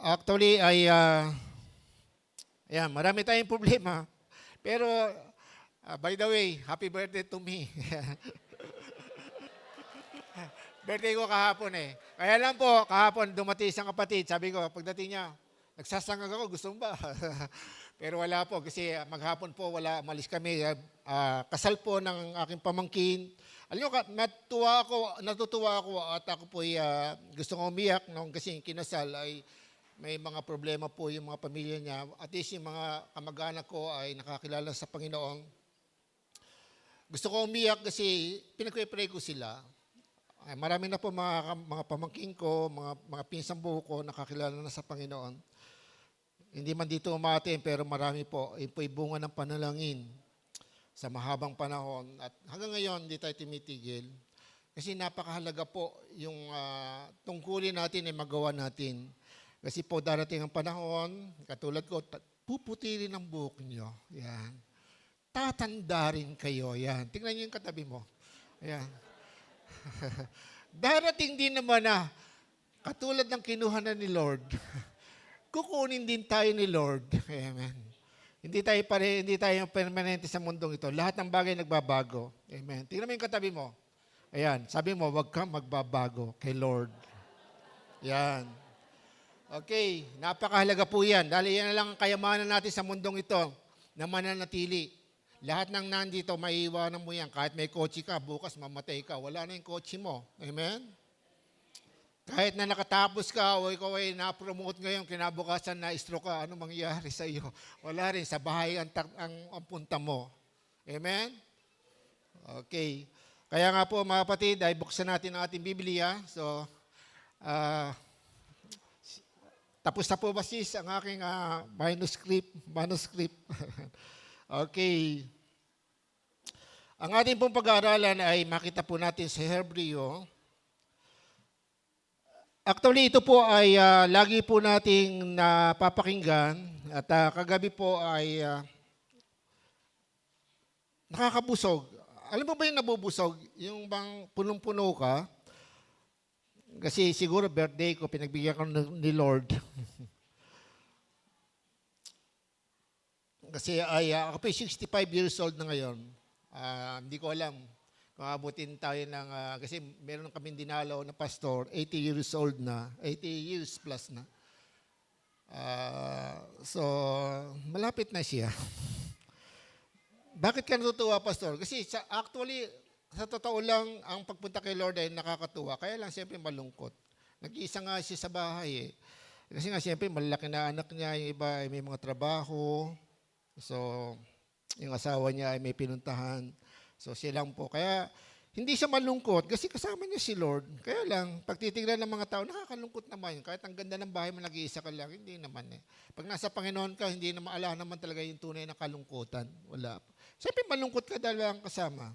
Actually ay ayan, marami tayong problema. Pero by the way, happy birthday to me. Birthday ko kahapon eh. Kaya lang po, kahapon dumating isang kapatid. Sabi ko, pagdating niya, nagsasangag ako, gusto mo ba? Pero wala po kasi maghapon po wala, malis kami. Kasal po ng aking pamangkin. Alam niyo, natutuwa ako at ako po gusto kong umiyak nung kasi yung kinasal ay may mga problema po yung mga pamilya niya. At least yung mga kamag-anak ko ay nakakilala sa Panginoon. Gusto ko umiyak kasi pinag-pray ko sila. Ay, marami na po mga pamangkin ko, mga pinsang buho ko nakakilala na sa Panginoon. Hindi man dito umatin pero marami po. Yun po bunga ng panalangin sa mahabang panahon. At hanggang ngayon, hindi tayo tumitigil. Kasi napakahalaga po yung tungkulin natin ay magawa natin. Kasi po darating ang panahon, katulad ko, puputilin ang buhok nyo. Yan. Tatanda rin kayo. Yan. Tingnan nyo yung katabi mo. Yan. Darating din naman na, katulad ng kinuha na ni Lord, kukunin din tayo ni Lord. Amen. Hindi tayo permanente sa mundong ito. Lahat ng bagay nagbabago. Amen. Tingnan mo yung katabi mo. Ayan, sabi mo, wag kang magbabago kay Lord. Yan. Okay, napakahalaga po yan. Dahil yan na lang ang kayamanan natin sa mundong ito na mananatili. Lahat ng nandito, maiiwanan mo yan. Kahit may kotse ka, bukas mamatay ka. Wala na yung kotse mo. Amen? Kahit na nakatapos ka o ikaw ay na-promote ngayon, kinabukasan na stroke ka, ano mangyayari sa iyo? Wala rin. Sa bahay ang punta mo. Amen? Okay. Kaya nga po mga kapatid, ay buksan natin ang ating Biblia. So, tapos na po ba sis ang aking manuscript? Okay. Ang ating pong pag-aaralan ay makita po natin sa Hebreo. Actually, ito po ay lagi po nating napapakinggan at kagabi po ay nakakabusog. Alam mo ba yung nabubusog? Yung bang punong-puno ka? Kasi siguro birthday ko, pinagbigyan ko ni Lord. Kasi ako po 65 years old na ngayon. Hindi ko alam kung abutin tayo ng, kasi meron kaming dinalaw na pastor, 80 years old na, 80 years plus na. So, malapit na siya. Bakit ka natutuwa, pastor? Kasi actually, sa totoo lang, ang pagpunta kay Lord ay nakakatuwa. Kaya lang, siyempre, malungkot. Nag-iisa nga siya sa bahay eh. Kasi nga, siyempre, malaki na anak niya, yung iba ay may mga trabaho. So, yung asawa niya ay may pinuntahan. So, siya lang po. Kaya, hindi siya malungkot kasi kasama niya si Lord. Kaya lang, pag titignan ng mga tao, nakakalungkot naman. Kahit ang ganda ng bahay mo, nag-iisa ka lang, hindi naman eh. Pag nasa Panginoon ka, hindi naman ala naman talaga yung tunay na kalungkutan. Wala. Siyempre, malungkot ka dahil lang kasama.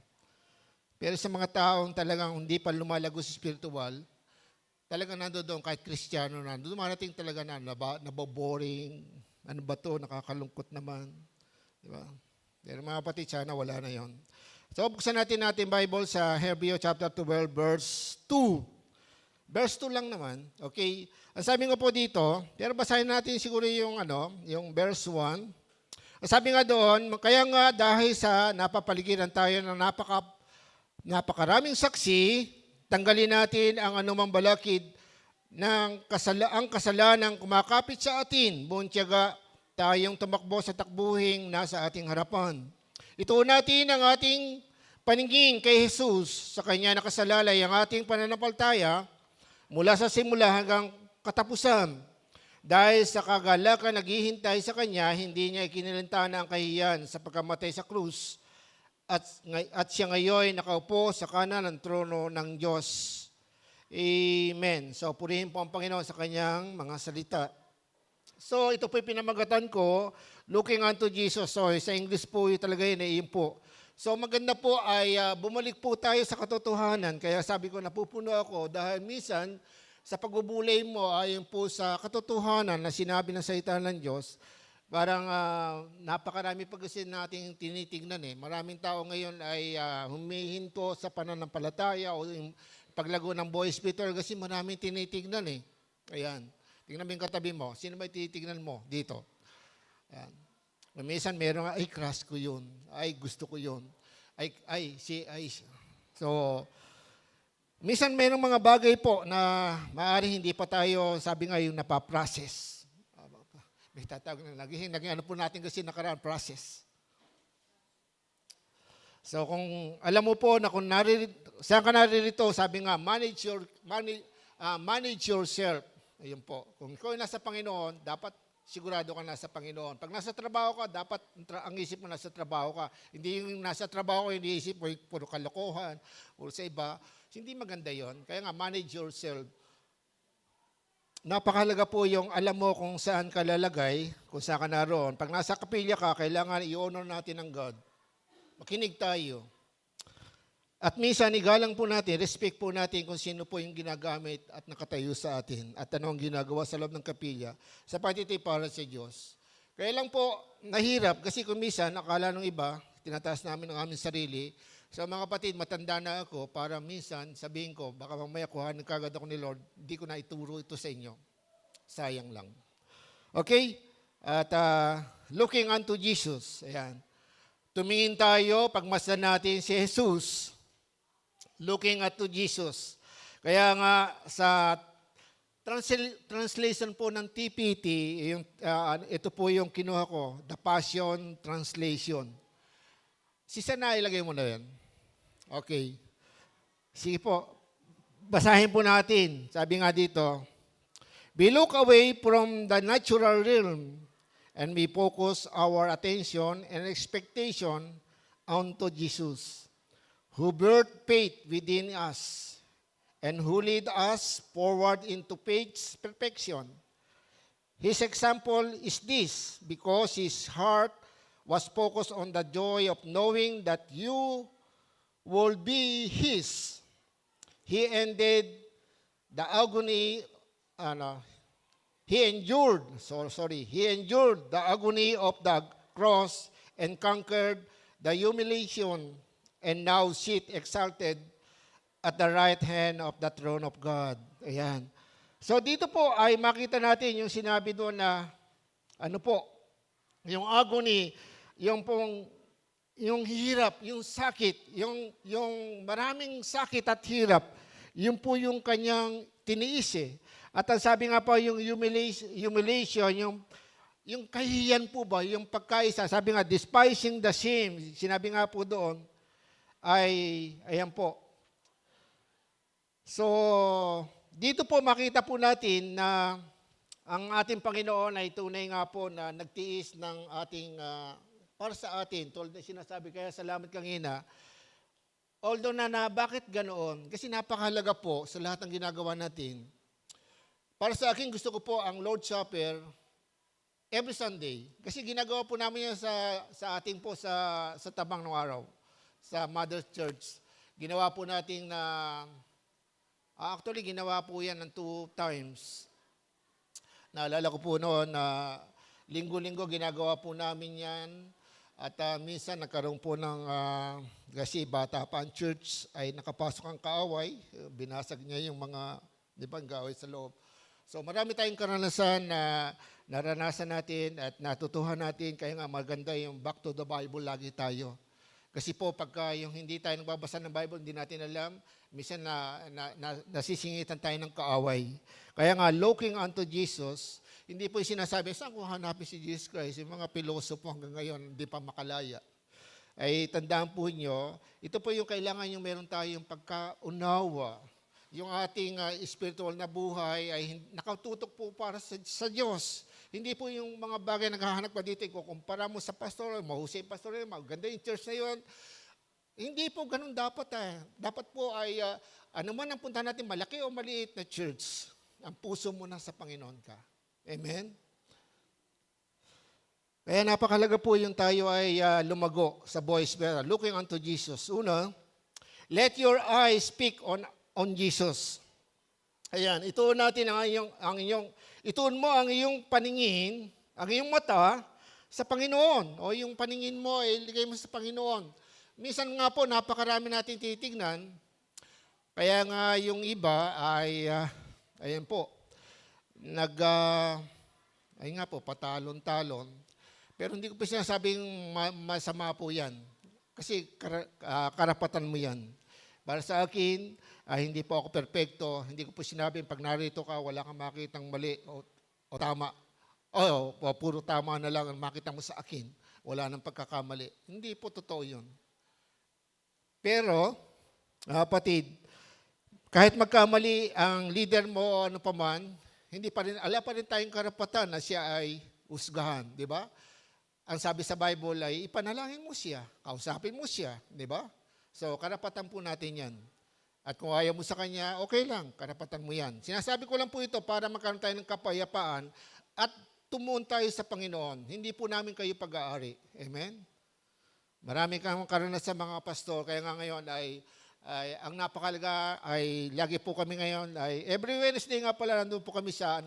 Pero sa mga taong talagang hindi pa lumalago sa spiritual, talagang nandoon kahit Kristiyano na, dumarating talaga na naboboring, ano ba to, nakakalungkot naman. Diba? Pero mga kapatid, sana wala na yon. So, buksan natin Bible sa Hebreo chapter 12, verse 2. Verse 2 lang naman, okay? Ang sabi nga po dito, pero basahin natin siguro yung verse 1. Ang sabi nga doon, kaya nga dahil sa napapaligiran tayo ng napakaraming saksi, tanggalin natin ang anumang balakid ng kasalanan kumakapit sa atin. Buong tiyaga tayong tumakbo sa takbuhing nasa ating harapan. Ituon natin ang ating paningin kay Jesus. Sa Kanya nakasalalay ang ating pananampalataya mula sa simula hanggang katapusan. Dahil sa kagalakan naghihintay sa Kanya, hindi niya ikinilintana ang kahiyan sa pagkamatay sa krus. At siya ngayon nakaupo sa kanan ng trono ng Diyos. Amen. So, purihin po ang Panginoon sa Kanyang mga salita. So, ito po yung pinamagatan ko, looking unto Jesus. So, sa English po yung talaga yun po. So, maganda po ay bumalik po tayo sa katotohanan. Kaya sabi ko, napupuno ako dahil minsan, sa pagbubulay mo, ayon po sa katotohanan na sinabi ng salita ng Diyos, parang napakarami pa kasi nating tinitingnan eh. Maraming tao ngayon ay humihinto sa pananampalataya o yung paglago ng boy spiritual kasi maraming tinitingnan eh. Ayan. Tingnan mo yung katabi mo. Sino ba titignan mo dito? Yan. Minsan meron nga, ay, crush ko yun. Ay, gusto ko yun. So, minsan merong mga bagay po na maaari hindi pa tayo, sabi nga yung napaprocess. May tatawag na, naging ano po natin kasi nakaraan, process. So, kung alam mo po na kung saan ka naririto, sabi nga, manage yourself. Ayun po. Kung ikaw ay nasa Panginoon, dapat sigurado ka nasa Panginoon. Pag nasa trabaho ka, dapat ang isip mo nasa trabaho ka. Hindi yung nasa trabaho ko, hindi isip mo puro kalokohan o sa iba. Hindi maganda yon. Kaya nga, manage yourself. Napakahalaga po yung alam mo kung saan ka lalagay, kung saan ka naroon. Pag nasa kapilya ka, kailangan i-honor natin ang God. Makinig tayo. At minsan, igalang po natin, respect po natin kung sino po yung ginagamit at nakatayo sa atin at ano ang ginagawa sa loob ng kapilya sa pagtitipid para sa Diyos. Kaya lang po, nahirap kasi kung minsan, akala ng iba, tinataas namin ang aming sarili. So mga kapatid, matanda na ako para minsan sabihin ko, baka mamaya kuhanin kagad ako ni Lord, hindi ko na ituro ito sa inyo. Sayang lang. Okay? At looking unto Jesus. Ayan. Tumingin tayo, pagmasdan natin si Jesus. Looking at to Jesus. Kaya nga sa translation po ng TPT, ito po yung kinuha ko, The Passion Translation. Sana ilagay mo na yan. Okay. Sige po. Basahin po natin. Sabi nga dito, we look away from the natural realm and we focus our attention and expectation onto Jesus, who birthed faith within us and who lead us forward into faith's perfection. His example is this, because his heart was focused on the joy of knowing that you will be his. He ended the agony, He endured the agony of the cross and conquered the humiliation and now sit exalted at the right hand of the throne of God. Ayan. So dito po ay makita natin yung sinabi doon na yung agony, yung hirap, yung sakit, yung maraming sakit at hirap, yun po yung kanyang tiniis eh. At ang sabi nga po, yung humiliation, yung kahihiyan po ba, yung pagkaisa, sabi nga, despising the shame, sinabi nga po doon, ayan po. So, dito po makita po natin na ang ating Panginoon ay tunay nga po na nagtiis ng ating, para sa atin, tulad na sinasabi, kaya salamat kanina, although bakit ganoon? Kasi napakahalaga po sa lahat ng ginagawa natin. Para sa akin, gusto ko po ang Lord's Supper every Sunday. Kasi ginagawa po namin yan sa ating po sa tabang ng araw, sa Mother Church. Ginawa po natin na, actually ginawa po yan ng 2 times. Naalala ko po noon na linggo-linggo ginagawa po namin yan. At minsan nagkaroon po ng, kasi bata pa ang church ay nakapasok ang kaaway. Binasag niya yung mga, gaaway sa loob. So marami tayong karanasan na naranasan natin at natutuhan natin. Kaya nga maganda yung back to the Bible lagi tayo. Kasi po pagka yung hindi tayo nagbabasa ng Bible, hindi natin alam, minsan nasisingitan tayo ng kaaway. Kaya nga, looking unto Jesus, hindi po yung sinasabi, saan ko hanapin si Jesus Christ? Yung mga pilosopo hanggang ngayon, hindi pa makalaya. Ay tandaan po nyo, ito po yung kailangan yung meron tayong pagkaunawa. Yung ating spiritual na buhay ay nakatutok po para sa Diyos. Hindi po yung mga bagay naghahanap pa dito, kukumpara mo sa pastor, mahusay pastor, maganda yung church na yun. Hindi po ganun dapat. Dapat po ay, ano man ang punta natin, malaki o maliit na church, ang puso mo na sa Panginoon ka. Amen? Kaya napakalaga po yung tayo ay lumago sa voice bearer, looking unto Jesus. Una, let your eyes speak on Jesus. Ayan, ituon natin ituon mo ang iyong paningin, ang iyong mata sa Panginoon. O yung paningin mo, iligay mo sa Panginoon. Minsan nga po, napakarami natin titignan. Kaya nga yung iba ay, ayan po, ay nga po, patalon-talon. Pero hindi ko pa sinasabing masama po yan. Kasi karapatan mo yan. Para sa akin, hindi po ako perpekto. Hindi ko po sinabing pag narito ka, wala kang makitang mali o tama. O puro tama na lang ang makita mo sa akin. Wala nang pagkakamali. Hindi po totoo yun. Pero, kapatid, kahit magkamali ang leader mo o ano pa man, ala pa rin tayong karapatan na siya ay usgahan, di ba? Ang sabi sa Bible ay ipanalangin mo siya, kausapin mo siya, di ba? So, karapatan po natin yan. At kung ayaw mo sa kanya, okay lang, karapatan mo yan. Sinasabi ko lang po ito para magkaroon tayo ng kapayapaan at tumuon tayo sa Panginoon. Hindi po namin kayo pag-aari. Amen? Marami kang karanasan sa mga pastor, kaya nga ngayon ay ang napakalaga ay lagi po kami ngayon ay every Wednesday nga pala nandun po kami sa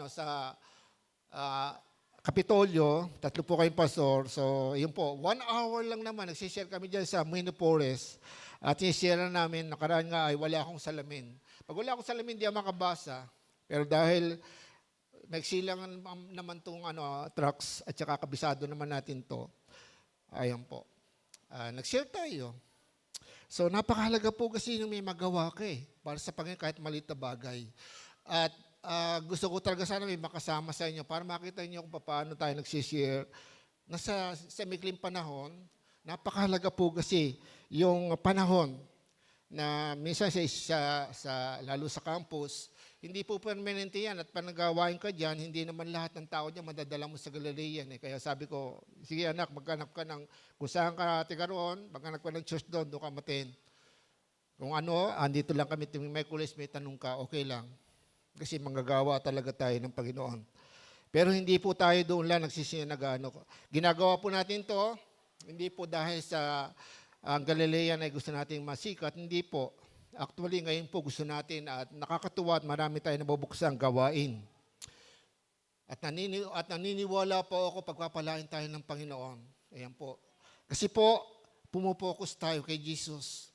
Kapitolyo, 3 po kayong pastor. So, yun po, 1 hour lang naman, nagsishare kami dyan sa Muino Forest. At sinishare namin, nakaraan nga ay wala akong salamin. Pag wala akong salamin, di ako makabasa. Pero dahil nagsilang naman itong trucks at saka kabisado naman natin to, ayun po, nag-share tayo. So, napakahalaga po kasi yung may magawa ka para sa Panginoon kahit maliit na bagay. At gusto ko talaga sana may makasama sa inyo para makita niyo kung paano tayo nagsishare. Nasa mikling panahon, napakahalaga po kasi yung panahon na minsan lalo sa campus, hindi po permanente yan at panagawain ka dyan, hindi naman lahat ng tao dyan madadala mo sa Galilean. Kaya sabi ko, sige anak, maghanap ka ng kung saan ka tiga roon, maghanap ka ng church doon ka matin. Kung andito lang kami tuwing Miyerkules, may tanong ka, okay lang. Kasi manggagawa talaga tayo ng Panginoon. Pero hindi po tayo doon lang nagsisinagano. Ginagawa po natin to, hindi po dahil sa ang Galilean ay gusto nating masikat, hindi po. Actually, ngayon po gusto natin at nakakatuwa at marami tayo nabubuksang gawain. At naniniwala po ako pagpapalain tayo ng Panginoon. Ayan po. Kasi po, pumupokus tayo kay Jesus.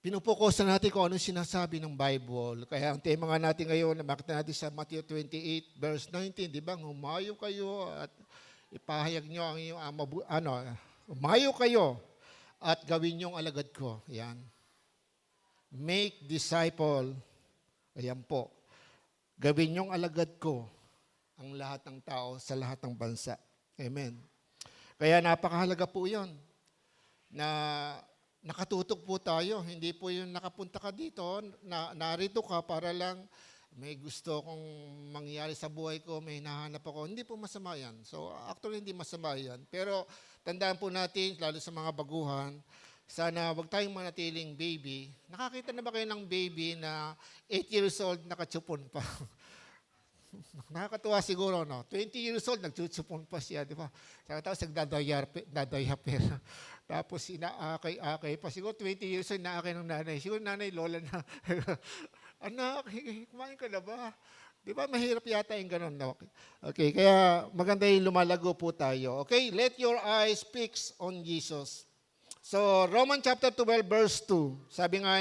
Pinupokusan natin kung anong sinasabi ng Bible. Kaya ang tema nga natin ngayon, makita natin sa Matthew 28, verse 19, di ba? Humayo kayo at ipahayag nyo ang inyong, humayo kayo at gawin nyong alagad ko. Yan. Make disciple. Ayan po. Gawin niyong alagad ko ang lahat ng tao sa lahat ng bansa. Amen. Kaya napakahalaga po yun na nakatutok po tayo. Hindi po yung nakapunta ka dito, narito ka para lang may gusto kong mangyari sa buhay ko, may hinahanap ako. Hindi po masama yan. So actually hindi masama yan. Pero tandaan po natin, lalo sa mga baguhan, sana wag tayong manatiling baby. Nakakita na ba kayo ng baby na 8 years old, nakatsupon pa? Nakakatuwa siguro, no? 20 years old, nagtsutsupon pa siya, di ba? Tapos nagdadayapir. Tapos inaakay-akay pa. Siguro 20 years old, inaakay ng nanay. Siguro nanay, lola na. Anak, kumain ka na ba? Di ba mahirap yata yung ganun? No? Okay, kaya maganda yung lumalago po tayo. Okay, let your eyes fix on Jesus. So, Romans chapter 12, verse 2, sabi nga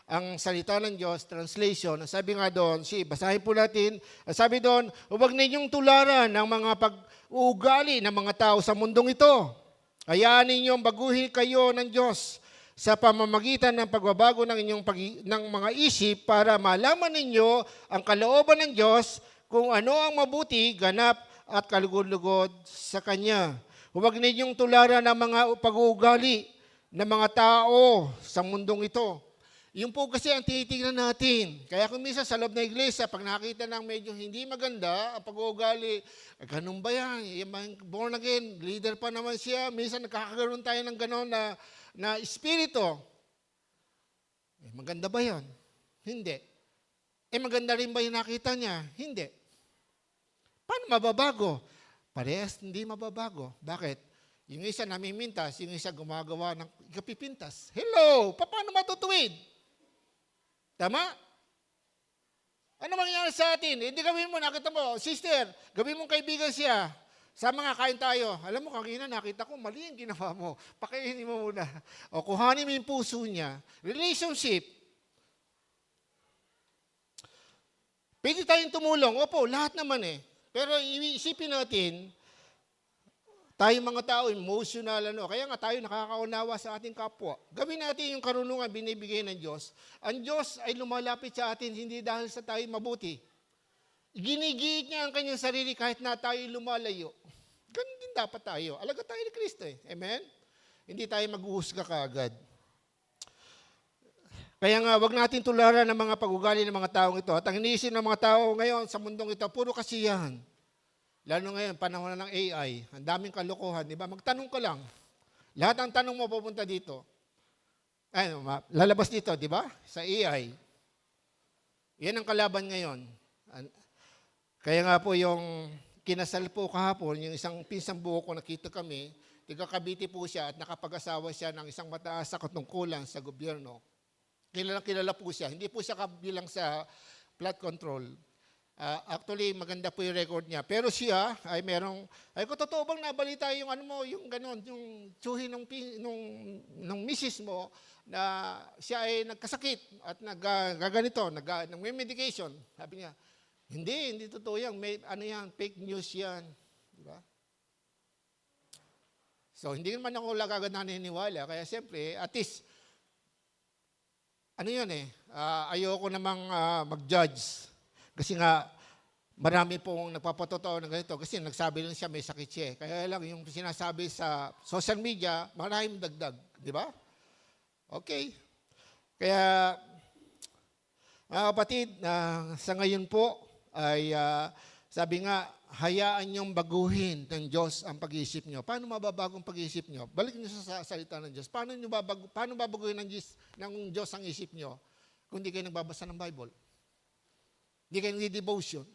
ang salita ng Diyos, translation, sabi nga doon, basahin po natin, sabi doon, huwag ninyong tularan ng mga pag-uugali ng mga tao sa mundong ito. Hayaan ninyong baguhin kayo ng Diyos sa pamamagitan ng pagbabago ng mga isip para malaman ninyo ang kalooban ng Diyos kung ano ang mabuti, ganap at kalugod-lugod sa Kanya. Huwag ninyong tularan ng mga pag-uugali ng mga tao sa mundong ito. Yung po kasi ang tinitingnan natin. Kaya kung minsan sa loob ng iglesia, pag nakita ng medyo hindi maganda, ang pag-uugali, ganun ba yan? Yung born again, leader pa naman siya. Minsan nakakagaroon tayo ng ganun na espiritu. Maganda ba yan? Hindi. Maganda rin ba yung nakita niya? Hindi. Paano mababago? Parehas hindi mababago. Bakit? Yung isa namimintas, yung isa gumagawa ng ikapipintas. Hello! Paano matutuwid? Tama? Ano mangyayari sa atin? Hindi gawin mo, nakita mo, sister, gawin mong kaibigan siya. Sa mga kain tayo. Alam mo, kanina nakita ko, mali yung ginawa mo. Pakainin mo muna. O kuhanin mo yung puso niya. Relationship. Pwede tayong tumulong. Opo, lahat naman eh. Pero iisipin natin, tayong mga tao, emotional, kaya nga tayo nakakaunawa sa ating kapwa. Gawin natin yung karunungan binibigay ng Diyos. Ang Diyos ay lumalapit sa atin, hindi dahil sa tayo mabuti. Ginigiit niya ang kanyang sarili kahit na tayo lumalayo. Ganun din dapat tayo. Alaga tayo ni Kristo eh. Amen? Hindi tayo mag-uusga kaagad. Kaya nga, wag natin tularan ng mga pag-ugali ng mga taong ito. At ang iniisip ng mga tao ngayon sa mundong ito, puro kasiyahan. Lalo ngayon, panahon na ng AI, ang daming kalokohan, di ba? Magtanong ka lang. Lahat ng tanong mo pupunta dito. Ay, lalabas dito, di ba? Sa AI. Yan ang kalaban ngayon. Kaya nga po yung kinasal po kahapon, yung isang pinsang buho ko nakita kami, tiga Cavite po siya at nakapag-asawa siya ng isang mataas sa katungkulan sa gobyerno. Kilala po siya. Hindi po siya kabilang sa flood control. Actually, maganda po yung record niya. Pero siya ay merong, ay kung totoo bang nabalita yung yung ganon, yung tsuhin ng misis mo na siya ay nagkasakit at naggaganito, nag-medication. Sabi niya, hindi totoo yan. May, fake news yan. Di ba? So, hindi naman ako agad naniniwala. Kaya siyempre, at least, ayoko namang mag-judge. Kasi nga, marami pong nagpapatotoo ng ganito. Kasi nagsabi lang siya, may sakit siya. Kaya lang, yung sinasabi sa social media, maraming dagdag. Di ba? Okay. Kaya, mga kapatid, sa ngayon po, ay sabi nga, hayaan niyong baguhin ng Diyos ang pag-iisip niyo. Paano mababago ang pag-iisip niyo? Balik niyo sa salita ng Diyos. Paano babaguhin ng Diyos ang isip niyo kung hindi kayo nagbabasa ng Bible? Hindi kayo nag-devotion.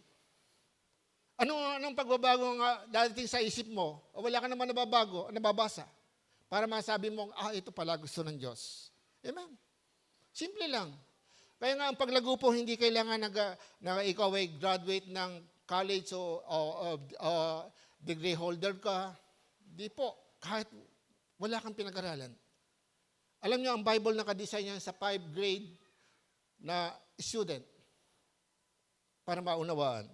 Anong pagbabago nga dadating sa isip mo? O wala ka naman nababasa. Para masabi mong, ito pala gusto ng Diyos. Amen. Simple lang. Kaya nga ang paglago po, hindi kailangan na ikaw ay graduate ng college o degree holder ka. Di po. Kahit wala kang pinag-aralan. Alam niyo, ang Bible nakadesign yan sa 5 grade na student para maunawaan.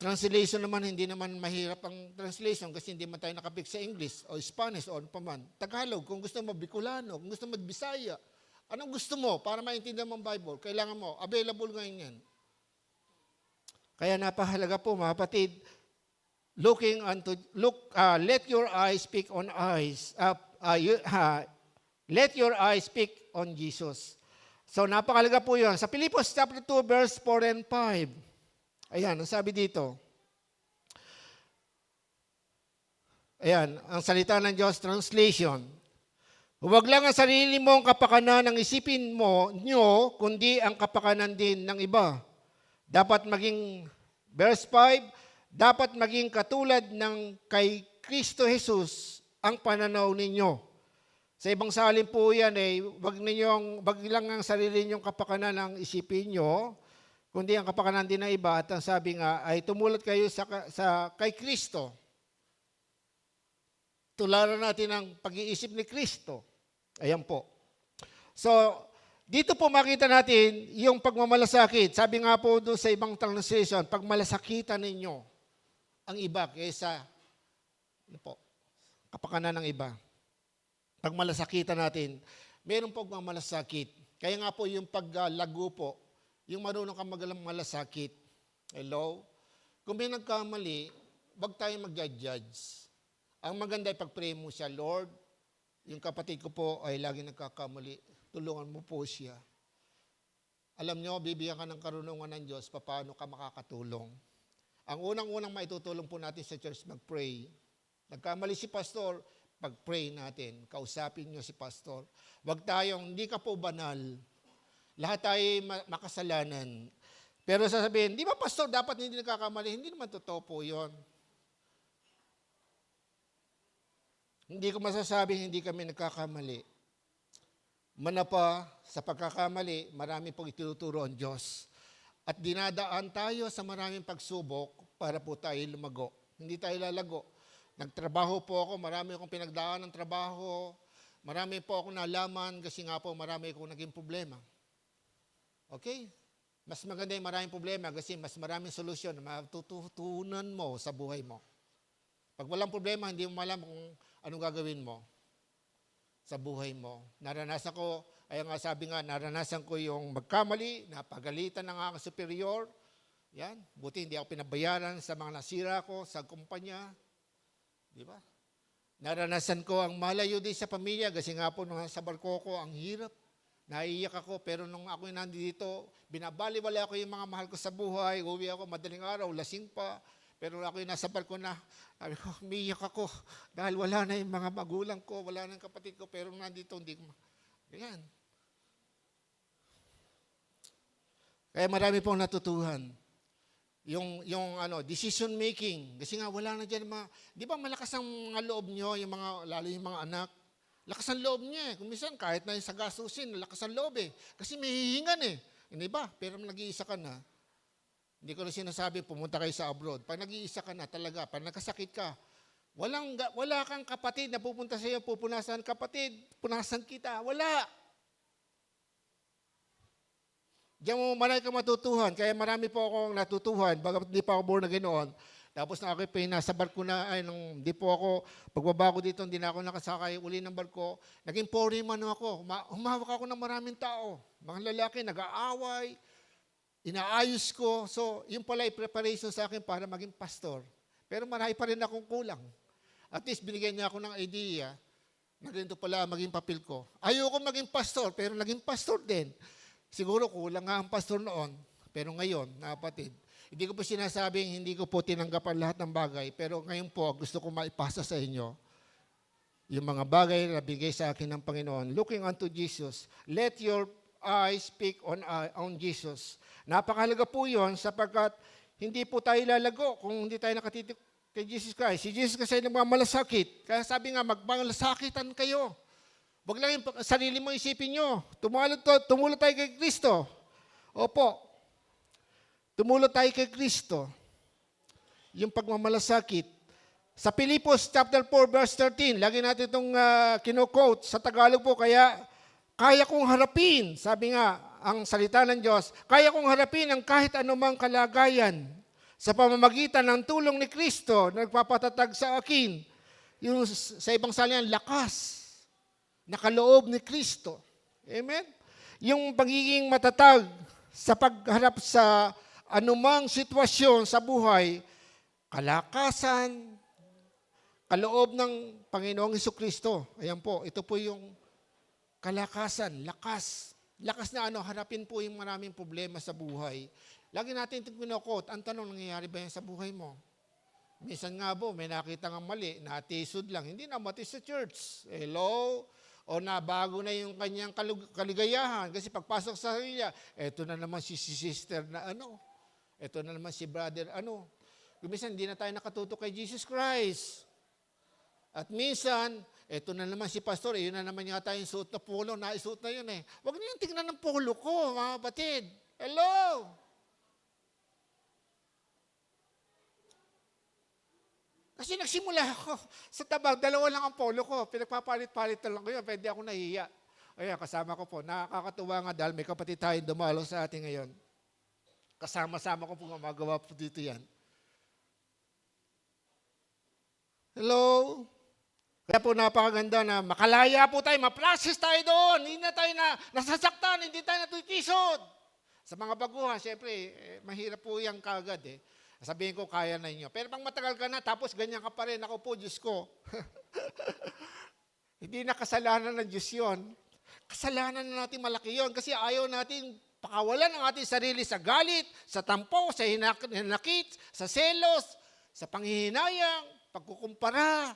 Translation naman, hindi naman mahirap ang translation kasi hindi man tayo nakapik sa English o Spanish o ano pa man. Tagalog, kung gusto mo Bicolano, kung gusto mo Bisaya. Anong gusto mo para maintindihan mo ang Bible? Kailangan mo. Available ngayon yan. Kaya napahalaga po, mga kapatid, let your eyes speak on let your eyes speak on Jesus. So napakalaga po yun. Sa Philippians chapter 2, verse 4 and 5. Ayan, ang sabi dito. Ayan, ang salita ng Diyos translation. Huwag lang ang sarili mong kapakanan ang isipin nyo, kundi ang kapakanan din ng iba. Dapat maging, verse 5, dapat maging katulad ng kay Kristo Jesus ang pananaw ninyo. Sa ibang salin po yan, wag lang ang sarili nyong kapakanan ang isipin nyo, kundi ang kapakanan din ng iba. At ang sabi nga, ay tumulat kayo kay Kristo. Tularan natin ang pag-iisip ni Kristo. Ayan po. So, dito po makita natin yung pagmamalasakit. Sabi nga po doon sa ibang translation, pagmalasakitan ninyo ang iba kaysa kapakanan ng iba. Pagmalasakitan natin, meron po pagmamalasakit. Kaya nga po yung paglago po, yung marunong kang malasakit. Hello? Kung may nagkamali, wag tayong mag-judge. Ang maganda ay pag-pray mo siya, Lord, yung kapatid ko po ay lagi nagkakamali. Tulungan mo po siya. Alam nyo, bibigyan ka ng karunungan ng Diyos, paano ka makakatulong. Ang unang-unang maitutulong po natin sa church, mag-pray. Nagkamali si pastor, pag-pray natin. Kausapin nyo si pastor. Huwag tayong, hindi ka po banal. Lahat tayo makasalanan. Pero sasabihin, di ba pastor, dapat hindi nagkakamali? Hindi naman totoo po yun. Hindi ko masasabing hindi kami nagkakamali. Manapa sa pagkakamali, marami pong itinuturo ang Diyos. At dinadaan tayo sa maraming pagsubok para po tayo lumago. Hindi tayo lalago. Nagtrabaho po ako, marami akong pinagdaan ng trabaho, marami po akong nalaman kasi nga po marami akong naging problema. Okay? Mas maganda yung maraming problema kasi mas maraming solusyon na matututunan mo sa buhay mo. Pag walang problema, hindi mo alam kung anong gagawin mo sa buhay mo. Naranasan ko, ay nga sabi nga, naranasan ko yung magkamali, napagalitan ng aking superior. Yan, buti hindi ako pinabayaran sa mga nasira ko sa kumpanya. Di ba? Naranasan ko ang malayo din sa pamilya kasi nga po nung sa barko ko, ang hirap. Naiiyak ako, pero nung ako nandito, binabali-wala ko yung mga mahal ko sa buhay. Uwi ako, madaling araw, lasing pa. Pero ako yung nasa barko na, sabi ko, umiiyak ako. Dahil wala na yung mga magulang ko, wala na yung kapatid ko, pero nandito, hindi ko. Ganyan. Kaya marami pong natutuhan. Yung decision making. Kasi nga, wala na dyan mga, di ba malakas ang mga loob nyo, yung mga, lalo yung mga anak. Lakas ang loob niya eh. Kung minsan, kahit na yung sa gasusin, lakas ang loob eh. Kasi may hihingan eh. Hindi ba? Pero nag-iisa ka na, hindi ko na sinasabi, pumunta kayo sa abroad. Pag nag-iisa ka na talaga, pag nagkasakit ka, wala kang kapatid na pupunta sa iyo, pupunasan kapatid, punasan kita. Wala. Diyan mo marami kang matutuhan. Kaya marami po akong natutuhan, bagamat hindi pa ako born again noon. Tapos na ako nasa barko na, hindi po ako, pagbaba ko dito, hindi na ako nakasakay uli ng barko. Naging foreman ako. Humawak ako ng maraming tao. Mga lalaki, nag-aaway, inaayos ko. So, yun pala yung preparation sa akin para maging pastor. Pero marami pa rin akong kulang. At least, binigyan niya ako ng idea na ganito pala maging papel ko. Ayoko maging pastor, pero naging pastor din. Siguro kulang nga ang pastor noon. Pero ngayon, kapatid, hindi ko po sinasabing hindi ko po tinanggapan lahat ng bagay, pero ngayon po gusto ko maipasa sa inyo yung mga bagay na bigay sa akin ng Panginoon. Looking unto Jesus, let your eyes speak on Jesus. Napakahalaga po yun sapagkat hindi po tayo lalago kung hindi tayo nakatitik kay Jesus Christ. Si Jesus kasi nagmamalasakit. Kaya sabi nga, magmalasakitan kayo. Huwag lang yung sarili mo isipin nyo. Tumulot tayo kay Kristo. Opo. Tumulot tayo kay Kristo. Yung pagmamalasakit. Sa Filipos chapter 4 verse 13, lagi natin itong kino-quote sa Tagalog po, kaya kong harapin, sabi nga ang salita ng Diyos, kaya kong harapin ang kahit anumang kalagayan sa pamamagitan ng tulong ni Kristo na nagpapatatag sa akin. Yung sa ibang salita, lakas na kaloob ni Kristo. Amen? Yung pagiging matatag sa pagharap sa anumang sitwasyon sa buhay, kalakasan, kaloob ng Panginoong Hesukristo. Ayan po, ito po yung kalakasan, lakas. Lakas na harapin po yung maraming problema sa buhay. Lagi natin itong pinukot, ang tanong, nangyayari ba yan sa buhay mo? Minsan nga po, may nakita nga mali, natisod lang. Hindi na mati sa church. Hello? O nabago na yung kanyang kaligayahan. Kasi pagpasok sa niya, eto na naman si sister na ito na naman si brother, minsan hindi na tayo nakatutok kay Jesus Christ. At minsan, ito na naman si pastor, yun na naman yata yung suot na polo, naisuot na yun eh. Huwag niyo yung tingnan ng polo ko, mga kapatid. Hello! Kasi nagsimula ako sa tabang, dalawa lang ang polo ko, pinagpapalit-palit na lang ko yun, pwede ako nahiya. Ayan, kasama ko po, nakakatuwa nga dahil may kapatid tayo dumalo sa atin ngayon. Kasama-sama ko po gumagawa po dito yan. Hello? Kaya po napakaganda na makalaya po tayo, ma-process tayo doon. Hindi na tayo nasasaktan, hindi tayo natutisod. Sa mga baguhan, siyempre, mahirap po yan kagad eh. Sabihin ko, kaya na inyo. Pero pang matagal ka na, tapos ganyan ka pa rin. Ako po, Diyos ko. Hindi na kasalanan ng Diyos yun. Kasalanan na natin malaki yun. Kasi ayaw natin pakawalan ang ating sarili sa galit, sa tampo, sa hinakit, sa selos, sa panghihinayang, pagkukumpara.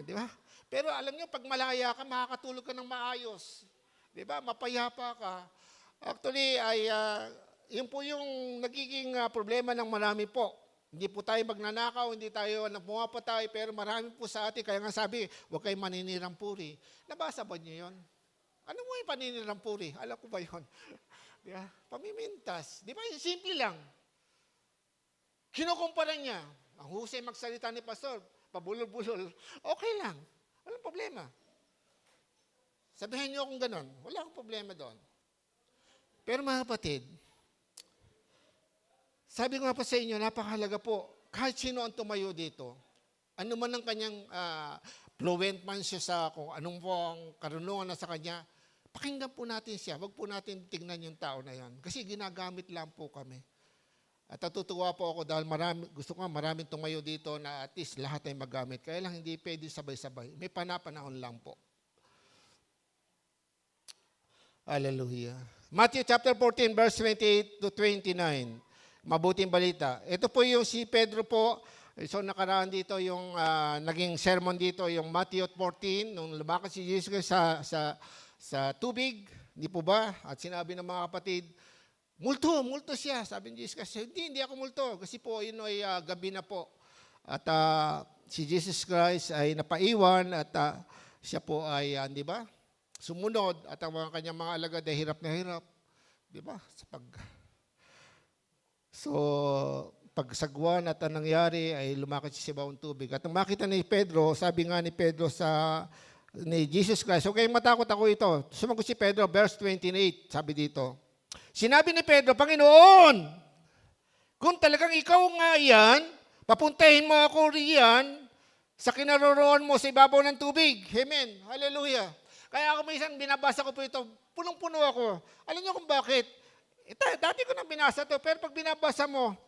Di ba? Pero alam nyo, pag malaya ka, makakatulog ka ng maayos. Di ba? Mapayapa ka. Actually, yun po yung nagiging problema ng marami po. Hindi po tayo magnanakaw, hindi tayo pumapatay, pero marami po sa atin. Kaya nga sabi, huwag kayong maninirang puri. Nabasa ba niyo yun? Ano mo yung paninirang puri? Alam ko ba yun? Di ba? Pamimintas. Di ba? Simple lang. Kinukumpara niya. Ang husay magsalita ni pastor, pabulol-bulol. Okay lang. Walang problema. Sabihin niyo kung ganon. Wala akong problema doon. Pero mga kapatid, sabi ko nga po sa inyo, napakahalaga po, kahit sino ang tumayo dito, ano man ang kanyang fluent man siya sa kung anong po ang karunungan na sa kanya, pakinggan po natin siya. Huwag po natin tignan yung tao na yan. Kasi ginagamit lang po kami. At natutuwa po ako dahil gusto ko nga maraming tumayo dito na at least lahat ay magamit. Kaya lang hindi pwede sabay-sabay. May panapanahon lang po. Hallelujah. Matthew chapter 14 verse 28 to 29. Mabuting balita. Ito po yung si Pedro po. So nakaraan dito yung naging sermon dito, yung Matthew 14, nung lumakad si Jesus sa tubig, hindi po ba? At sinabi ng mga kapatid, multo siya. Sabi ni Jesus, hindi ako multo. Kasi po, yun ay gabi na po. At si Jesus Christ ay napaiwan at siya po ay, di ba? Sumunod at ang mga kanyang mga alagad ay hirap na hirap. Di ba? Pagsagwan at ang nangyari ay lumakad siya sa ibang tubig. At nang makita ni Pedro, sabi nga ni Pedro ni Jesus Christ, okay, matakot ako ito. Sumagot si Pedro, verse 28, sabi dito. Sinabi ni Pedro, Panginoon, kung talagang ikaw nga yan, papuntahin mo ako riyan sa kinaroroon mo sa ibabaw ng tubig. Amen. Hallelujah. Kaya ako minsan binabasa ko po ito, punong-puno ako. Alam niyo kung bakit? Dati ko nang binasa to, pero pag binabasa mo,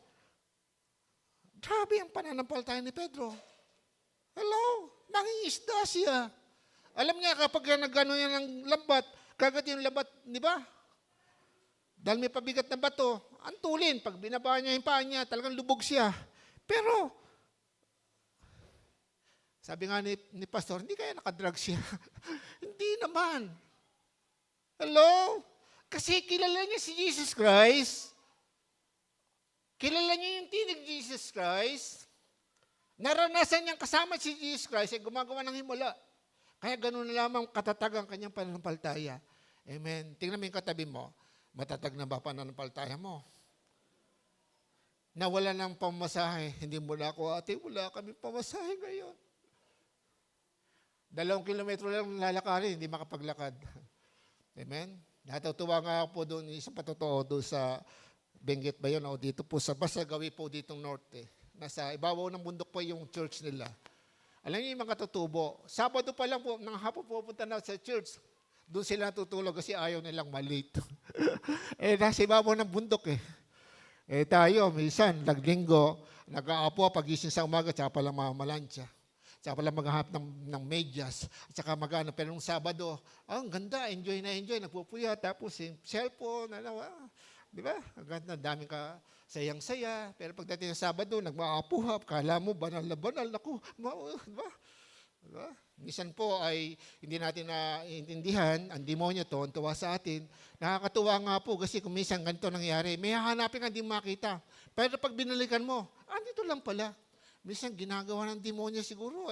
grabe ang pananampalataya ni Pedro. Hello? Nangingisda siya. Alam niya kapag nagano yan ng lambat, kagat yung lambat, di ba? Dahil may pabigat na bato, antulin. Pag binaba niya yung paa niya, talagang lubog siya. Pero, sabi nga ni Pastor, hindi kaya nakadrug siya. Hindi naman. Hello? Kasi kilala niya si Jesus Christ. Kilala niya yung tinig Jesus Christ. Naranasan niyang kasama si Jesus Christ ay gumagawa ng himala. Kaya ganoon na lamang katatag ang kanyang pananampalataya. Amen. Tingnan mo yung katabi mo. Matatag na ba pananampalataya mo? Nawala ng pamasahe. Hindi mo na ako, ate, wala kami pamasahe ngayon. 2 kilometro lang lalakarin, hindi makapaglakad. Amen? Natutuwa nga ako po doon, isang patotoo doon sa Benguet ba yun? O dito po sa Basagawi po ditong norte. Nasa ibabaw ng bundok po yung church nila. Alam niyo yung mga tutubo. Sabado pa lang po, nang hapon pupunta na sa church. Doon sila natutulog kasi ayaw nilang malate. Nasa ibabaw ng bundok tayo, minsan, naglinggo, nag-aapo, pagising sa umaga, tsaka palang mamalansya. Tsaka palang maghahap ng medyas. Tsaka magano. Pero nung Sabado, ang ganda, enjoy na enjoy, nagpupuya. Tapos cellphone, di ba? Ang ganda, daming ka sayang-saya. Pero pagdating sa Sabado, nagmaapuhap, kala mo, banal na banal. Naku, di ba? Diba? Minsan po ay hindi natin naiintindihan, ang demonyo to, ang tuwa sa atin. Nakakatuwa nga po kasi kung minsan ganito nangyari, may hahanapin ka hindi makita. Pero pag binalikan mo, dito lang pala. Minsan ginagawa ng demonyo siguro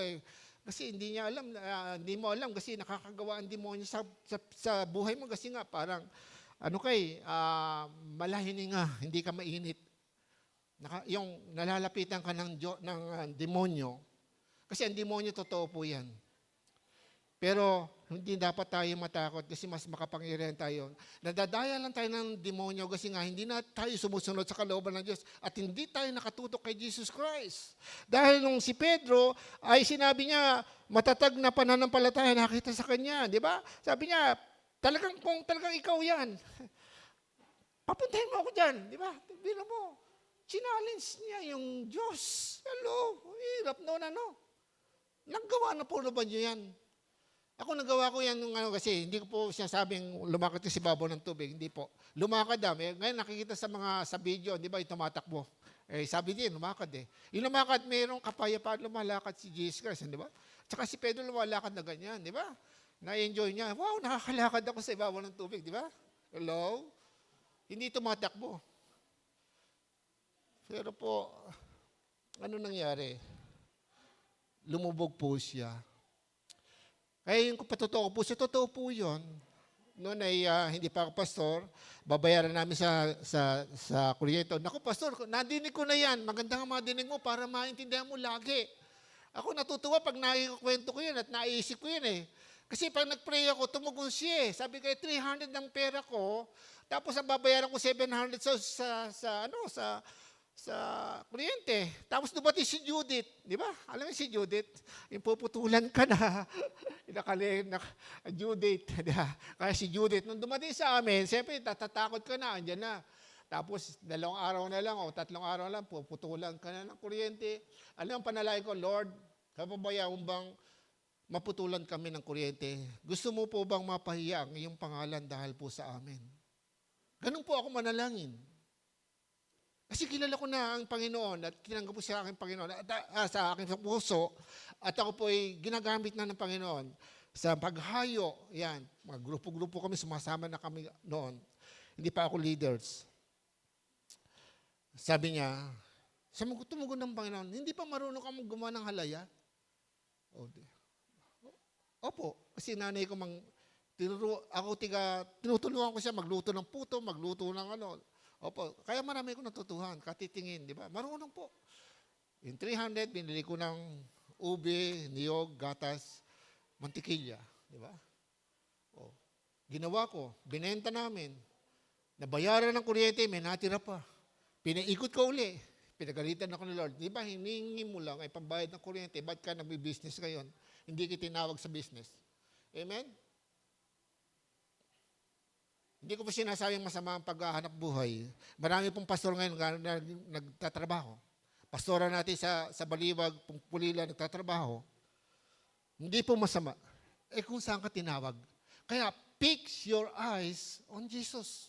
kasi hindi niya alam, hindi mo alam kasi nakakagawa ang demonyo sa buhay mo kasi nga parang malahininga, hindi ka mainit. Yung nalalapitan ka ng demonyo. Kasi ang demonyo, totoo po yan. Pero hindi dapat tayo matakot kasi mas makapangyarihan tayo. Nadadaya lang tayo ng demonyo kasi nga hindi na tayo sumusunod sa kalooban ng Diyos at hindi tayo nakatutok kay Jesus Christ. Dahil nung si Pedro ay sinabi niya, matatag na pananampalataya nakita sa kanya. Di ba? Sabi niya, kung talagang ikaw yan, papuntahin mo ako dyan. Di ba? Biro mo, challenge niya yung Diyos. Hello, hirap noon Naggawa na po ba niyo yan? Ako nagawa ko yan kasi hindi ko po sinasabing lumakad ka si babaw ng tubig. Hindi po. Lumakad ngayon nakikita sa video, di ba, tumatakbo. Sabi din, lumakad Yung lumakad, mayroong kapayapaan lumalakad si Jesus Christ, di ba? Tsaka si Pedro lumalakad na ganyan, di ba? Na-enjoy niya. Wow, nakakalakad ako sa ibabaw ng tubig, di ba? Hello? Hindi tumatakbo. Pero po, ano nangyari? Lumubog po siya. Kaya yung patotoo po siya, totoo po yun. Noon ay hindi pa ako pastor, babayaran namin sa kuryente. Naku, pastor, nadinig ko na yan. Maganda nga mga dinig mo para maintindihan mo lagi. Ako natutuwa pag naikwento ko yun at naisip ko yun Kasi pag nag-pray ako, tumugon siya eh. Sabi ko, 300 ang pera ko, tapos ang babayaran ko 700 sa kuryente. Tapos dumating si Judith. Di ba? Alam mo si Judith? Yung puputulan ka na. Judith. Kaya si Judith, nung dumating sa amin, siyempre, tatatakot ka na. Andyan na. Tapos, 2 araw na lang o 3 araw na lang, puputulan ka na ng kuryente. Alam mo, panalangin ko, Lord, kapabayaan mo bang maputulan kami ng kuryente? Gusto mo po bang mapahiya ang iyong pangalan dahil po sa amin? Ganun po ako manalangin. Kasi kilala ko na ang Panginoon at tinanggap ko siya aking Panginoon sa aking puso at ako po ay ginagamit na ng Panginoon sa paghayo. Yan, mga grupo-grupo kami, sumasama na kami noon. Hindi pa ako leaders. Sabi niya, tumugon ng Panginoon, hindi pa marunong ka gumawa ng halaya? Opo, kasi nanay ko tinutulungan ko siya magluto ng puto, magluto ng ano. Opo, kaya marami ko natutuhan, katitingin, di ba? Marunong po. In 300, binili ko ng ube, niyog, gatas, mantikilya, di ba? Ginawa ko, binenta namin, nabayaran ng kuryente, may natira pa. Pinaikot ko uli. Pinagalitan ako ni Lord. Di ba, hiningi mo lang ay pambayad ng kuryente. Ba't ka nagbi-business ngayon? Hindi kita tinawag sa business. Amen? Hindi ko po sinasabing masama ang paghahanap buhay. Marami pong pastor ngayon na nagtatrabaho. Pastora natin sa Baliwag, Pulila, nagtatrabaho. Hindi po masama. Kung saan ka tinawag. Kaya, fix your eyes on Jesus.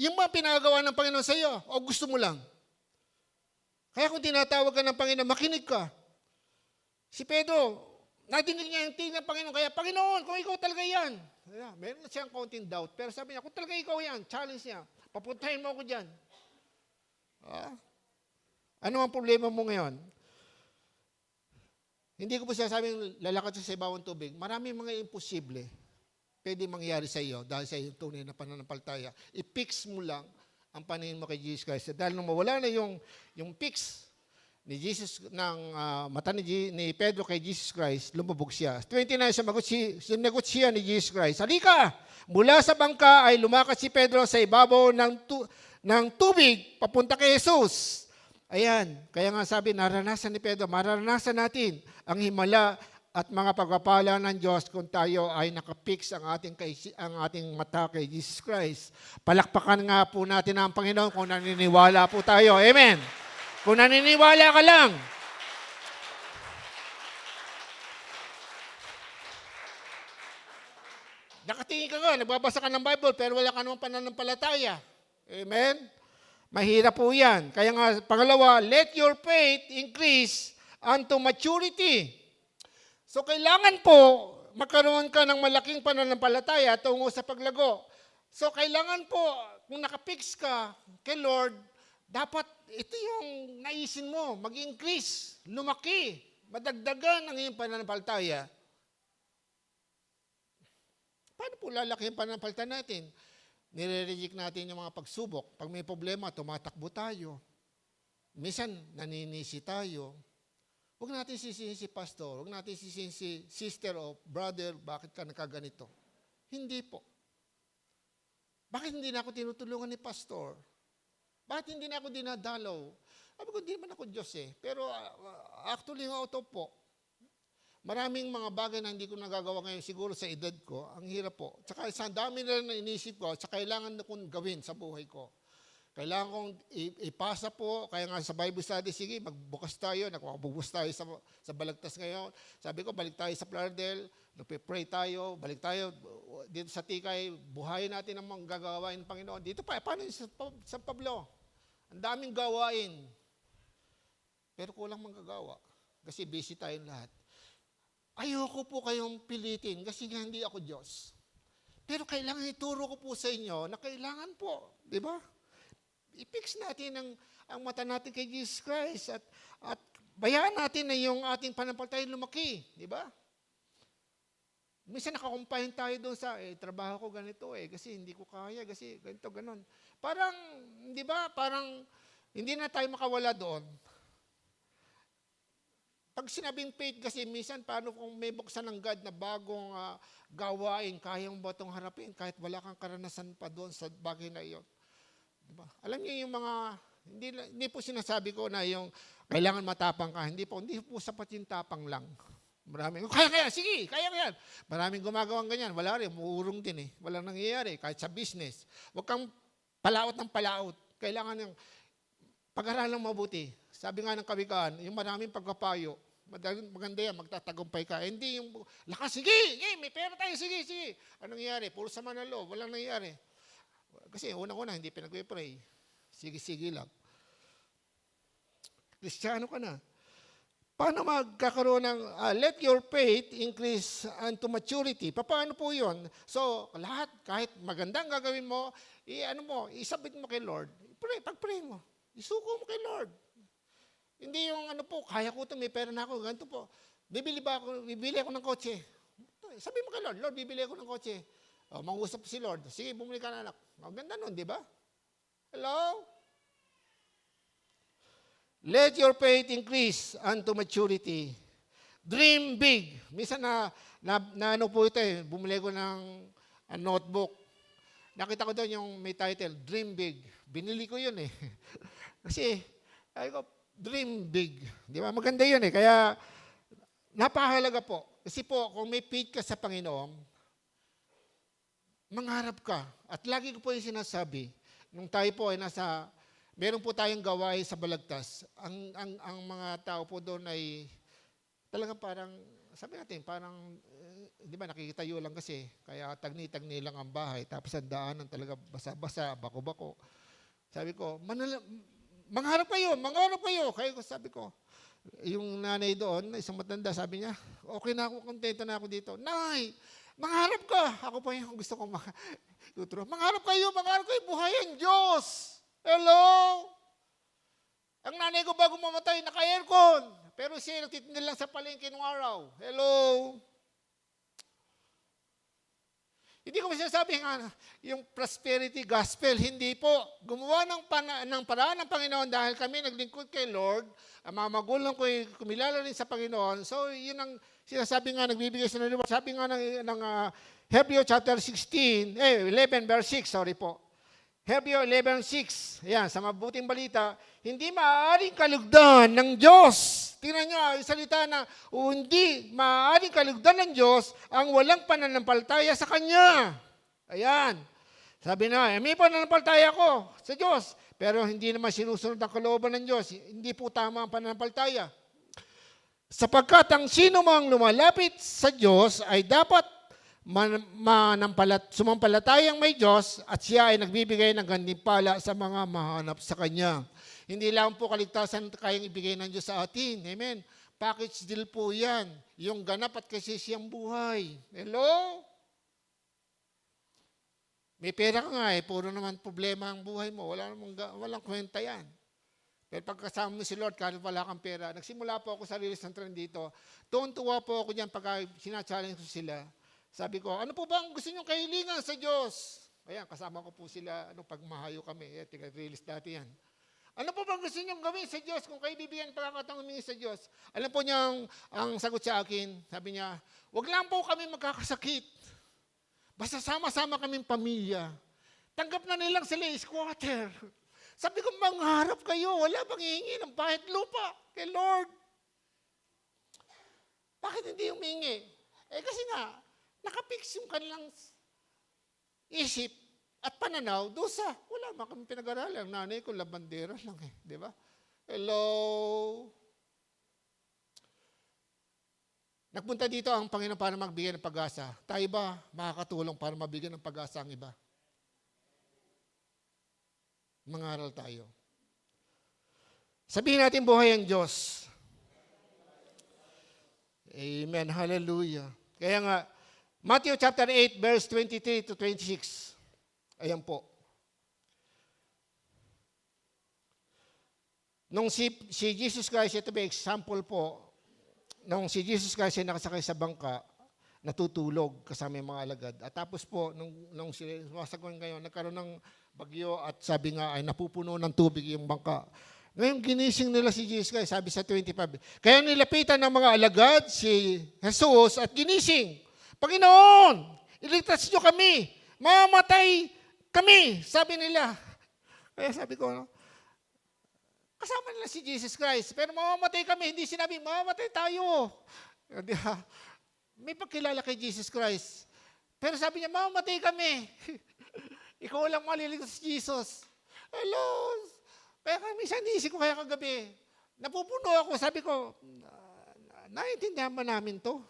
Yung mga pinagawa ng Panginoon sa iyo, o gusto mo lang. Kaya kung tinatawag ka ng Panginoon, makinig ka. Si Pedro, nadinig niya yung tingin ng Panginoon, kaya Panginoon, kung ikaw talaga yan. Meron na siyang konting doubt, pero sabi niya, kung talaga ikaw yan, challenge niya, papuntahin mo ako dyan. Ano ang problema mo ngayon? Hindi ko po sinasabing lalakad sa ibabaw ng tubig. Maraming mga imposible pwede mangyari sa iyo dahil sa iyong tunay na pananampalataya. I-fix mo lang ang paningin mo kay Jesus Christ. Dahil nung mawala na yung fix ni Jesus ng mata ni Pedro kay Jesus Christ, lumubog siya. 29, sinagot siya ni Jesus Christ, halika! Mula sa bangka ay lumakas si Pedro sa ibabaw ng tubig papunta kay Jesus. Ayan, kaya nga sabi, naranasan ni Pedro, maranasan natin ang himala at mga pagpapala ng Diyos kung tayo ay nakapix ang ating mata kay Jesus Christ. Palakpakan nga po natin ang Panginoon kung naniniwala po tayo. Amen! Kung naniniwala ka lang. Nakatingin ka nga, nagbabasa ka ng Bible, pero wala ka namang pananampalataya. Amen? Mahirap po yan. Kaya nga, pangalawa, let your faith increase unto maturity. So, kailangan po magkaroon ka ng malaking pananampalataya tungo sa paglago. So, kailangan po, kung nakapix ka kay Lord, dapat ito yung naisin mo, mag-increase, lumaki, madagdagan ang iyong pananampalataya. Paano po lalaki ang pananampalataya natin? Nire-reject natin yung mga pagsubok. Pag may problema, tumatakbo tayo. Minsan, naninisi tayo. Huwag natin sisihin si pastor, huwag natin sisihin si sister o brother, bakit ka nakaganito? Hindi po. Bakit hindi na ako tinutulungan ni pastor? Bakit hindi na ako dinadalaw? Sabi ko, hindi naman ako Diyos eh. Pero actually, auto po. Maraming mga bagay na hindi ko nagagawa ngayon siguro sa edad ko, ang hirap po. Tsaka isang dami na inisip ko, tsaka kailangan na kong gawin sa buhay ko. Kailangan kong ipasa po, kaya nga sa Bible study, sige, magbukas tayo, nagbubukas tayo sa Balagtas ngayon. Sabi ko, balik tayo sa Plardel, nagpe-pray tayo, balik tayo dito sa Tikay, buhayin natin ang mga gagawain ng Panginoon. Dito pa, paano sa Pablo? Ang daming gawain. Pero kulang manggagawa. Kasi busy tayong lahat. Ayoko po kayong pilitin kasi nga hindi ako Diyos. Pero kailangan ituro ko po sa inyo na kailangan po, di ba? I-fix natin ang mata natin kay Jesus Christ at bayaan natin na yung ating panampalataya lumaki, di ba? Minsan nakakumpahin tayo doon sa, trabaho ko ganito kasi hindi ko kaya, kasi ganito, ganon. Parang, di ba, parang hindi na tayo makawala doon. pag sinabing faith kasi, minsan paano kung may buksan ng God na bagong gawain, kaya mo ba itong harapin kahit wala kang karanasan pa doon sa bagay na iyon? Diba? Alam niyo yung mga, hindi po sinasabi ko na yung kailangan matapang ka. Hindi po sapat yung tapang lang. Maraming, kaya, sige, kaya yan. Maraming gumagawang ganyan. Wala rin, muurong din eh. Walang nangyayari, kahit sa business. Huwag kang palaot ng palaot. Kailangan yung pag-aralang mabuti. Sabi nga ng kawikaan, yung maraming pagkapayo, maganda yan, magtatagumpay ka. Hindi yung, lakas, sige, may pera tayo, sige. Anong nangyayari? Puro sama ng loob, walang nangyayari. Kasi unang-una, hindi pinag-pray. Sige lang. Kristiyano ka na. Paano magkakaroon ng, let your faith increase unto maturity? Paano po yun? So, lahat, kahit magandang gagawin mo, isabit mo kay Lord. Pag-pray mo. Isuko mo kay Lord. Hindi yung kaya ko ito, may pera na ako, ganito po. Bibili ako ng kotse. Sabi mo kay Lord, Lord, bibili ako ng kotse. Mangusap si Lord. Sige, bumili ka na anak. Maganda nun, di ba? Hello? Let your faith increase unto maturity. Dream big. Minsan na po ito bumili ko ng notebook. Nakita ko doon yung may title, Dream Big. Binili ko yun eh. Kasi, dream big. Di ba? Maganda yun eh. Kaya, napahalaga po. Kasi po, kung may faith ka sa Panginoon, mangarap ka. At lagi ko po yung sinasabi, nung tayo po ay meron po tayong gawain sa Balagtas. Ang mga tao po doon ay talagang parang, sabi natin, parang, di ba, nakikitayo lang kasi, kaya tagni-tagni lang ang bahay, tapos ang daanan talaga basa-basa, bako-bako. Sabi ko, mangarap kayo. Kaya sabi ko, yung nanay doon, isang matanda, sabi niya, okay na ako, kontento na ako dito. Nay, mangarap ka. Ako pa yung gusto kong tuturo. Mangarap kayo, buhay ang Diyos. Hello? Ang nanay ko bago mamatay, naka-aircon. Pero siya nagtitinda lang sa palengke nung araw. Hello? Hindi ko sinasabi yung prosperity gospel. Hindi po. Gumawa ng paraan ng Panginoon dahil kami naglingkod kay Lord. Ang mga magulang ko ay kumilala rin sa Panginoon. So, yun ang sinasabi nga, nagbibigay sa naliwa. Sabi nga ng Hebrew chapter 11 verse 6, sorry po. Hebrew 11:6. Ayan, sa mabuting balita, hindi maaaring kalugdan ng Diyos. Tingnan nyo, yung salita na, hindi maaaring kalugdan ng Diyos ang walang pananampalataya sa Kanya. Ayan. Sabi na, may pananampalataya ko sa Diyos, pero hindi naman sinusunod ang kalooban ng Diyos. Hindi po tama ang pananampalataya. Sapagkat ang sino mang lumalapit sa Diyos ay dapat sumampalatayang may Diyos at siya ay nagbibigay ng gantimpala sa mga mahanap sa Kanya. Hindi lang po kaligtasan kayang ibigay ng Diyos sa atin. Amen. Package deal po yan. Yung ganap at kasisiyang buhay. Hello? May pera ka nga puro naman problema ang buhay mo. Walang kwenta yan. Pero pagkasama mo si Lord, kahit wala kang pera, nagsimula po ako sa release ng trend dito. Tuwan-tuwa po ako dyan pagka sinachallenge ko sila. Sabi ko, ano po ba ang gusto niyong kahilingan sa Diyos? Ayan, kasama ko po sila, pagmahayo kami. Release dati yan. Ano po ba ang gusto niyong gawin sa Diyos kung kayo bibigyan pagkakataong humingi sa Diyos? Alam po niya ang sagot sa akin. Sabi niya, wag lang po kami magkakasakit. Basta sama-sama kaming pamilya. Tanggap na nilang sila squatter. Sabi ko, mangharap kayo. Wala bang hihingi ng bahit lupa kay Lord? Bakit hindi humingi? Kasi nga, nakapix yung kanilang isip at pananaw doon sa, wala man kami pinag-aralan. Nanay ko, labandera lang di ba? Hello? Nagpunta dito ang Panginoon para magbigay ng pag-asa. Tayo ba makakatulong para mabigyan ng pag-asa ang iba? Mangaral tayo. Sabihin natin buhay ang Diyos. Amen. Hallelujah. Kaya nga, Matthew chapter 8, verse 23 to 26. Ayan po. Nung si Jesus Christ, ito ba example po, nung si Jesus Christ ay nakasakay sa bangka, natutulog kasama yung mga alagad. At tapos po, nung sumasagon ngayon, nagkaroon ng bagyo at sabi nga ay napupuno ng tubig yung bangka. Ngayon, ginising nila si Jesus Christ, sabi sa 25. Kaya nilapitan ng mga alagad si Jesus at ginising. Panginoon, iligtas niyo kami. Mamatay kami, sabi nila. Kaya sabi ko, no, kasama nila si Jesus Christ. Pero mamamatay kami, hindi sinabi, mamamatay tayo. May pagkilala kay Jesus Christ. Pero sabi niya, mamamatay kami. Ikaw lang maliligtas si Jesus. Hello. Kaya minsan naisip ko kaya kagabi, napupuno ako, sabi ko, naiintindihan ba namin to?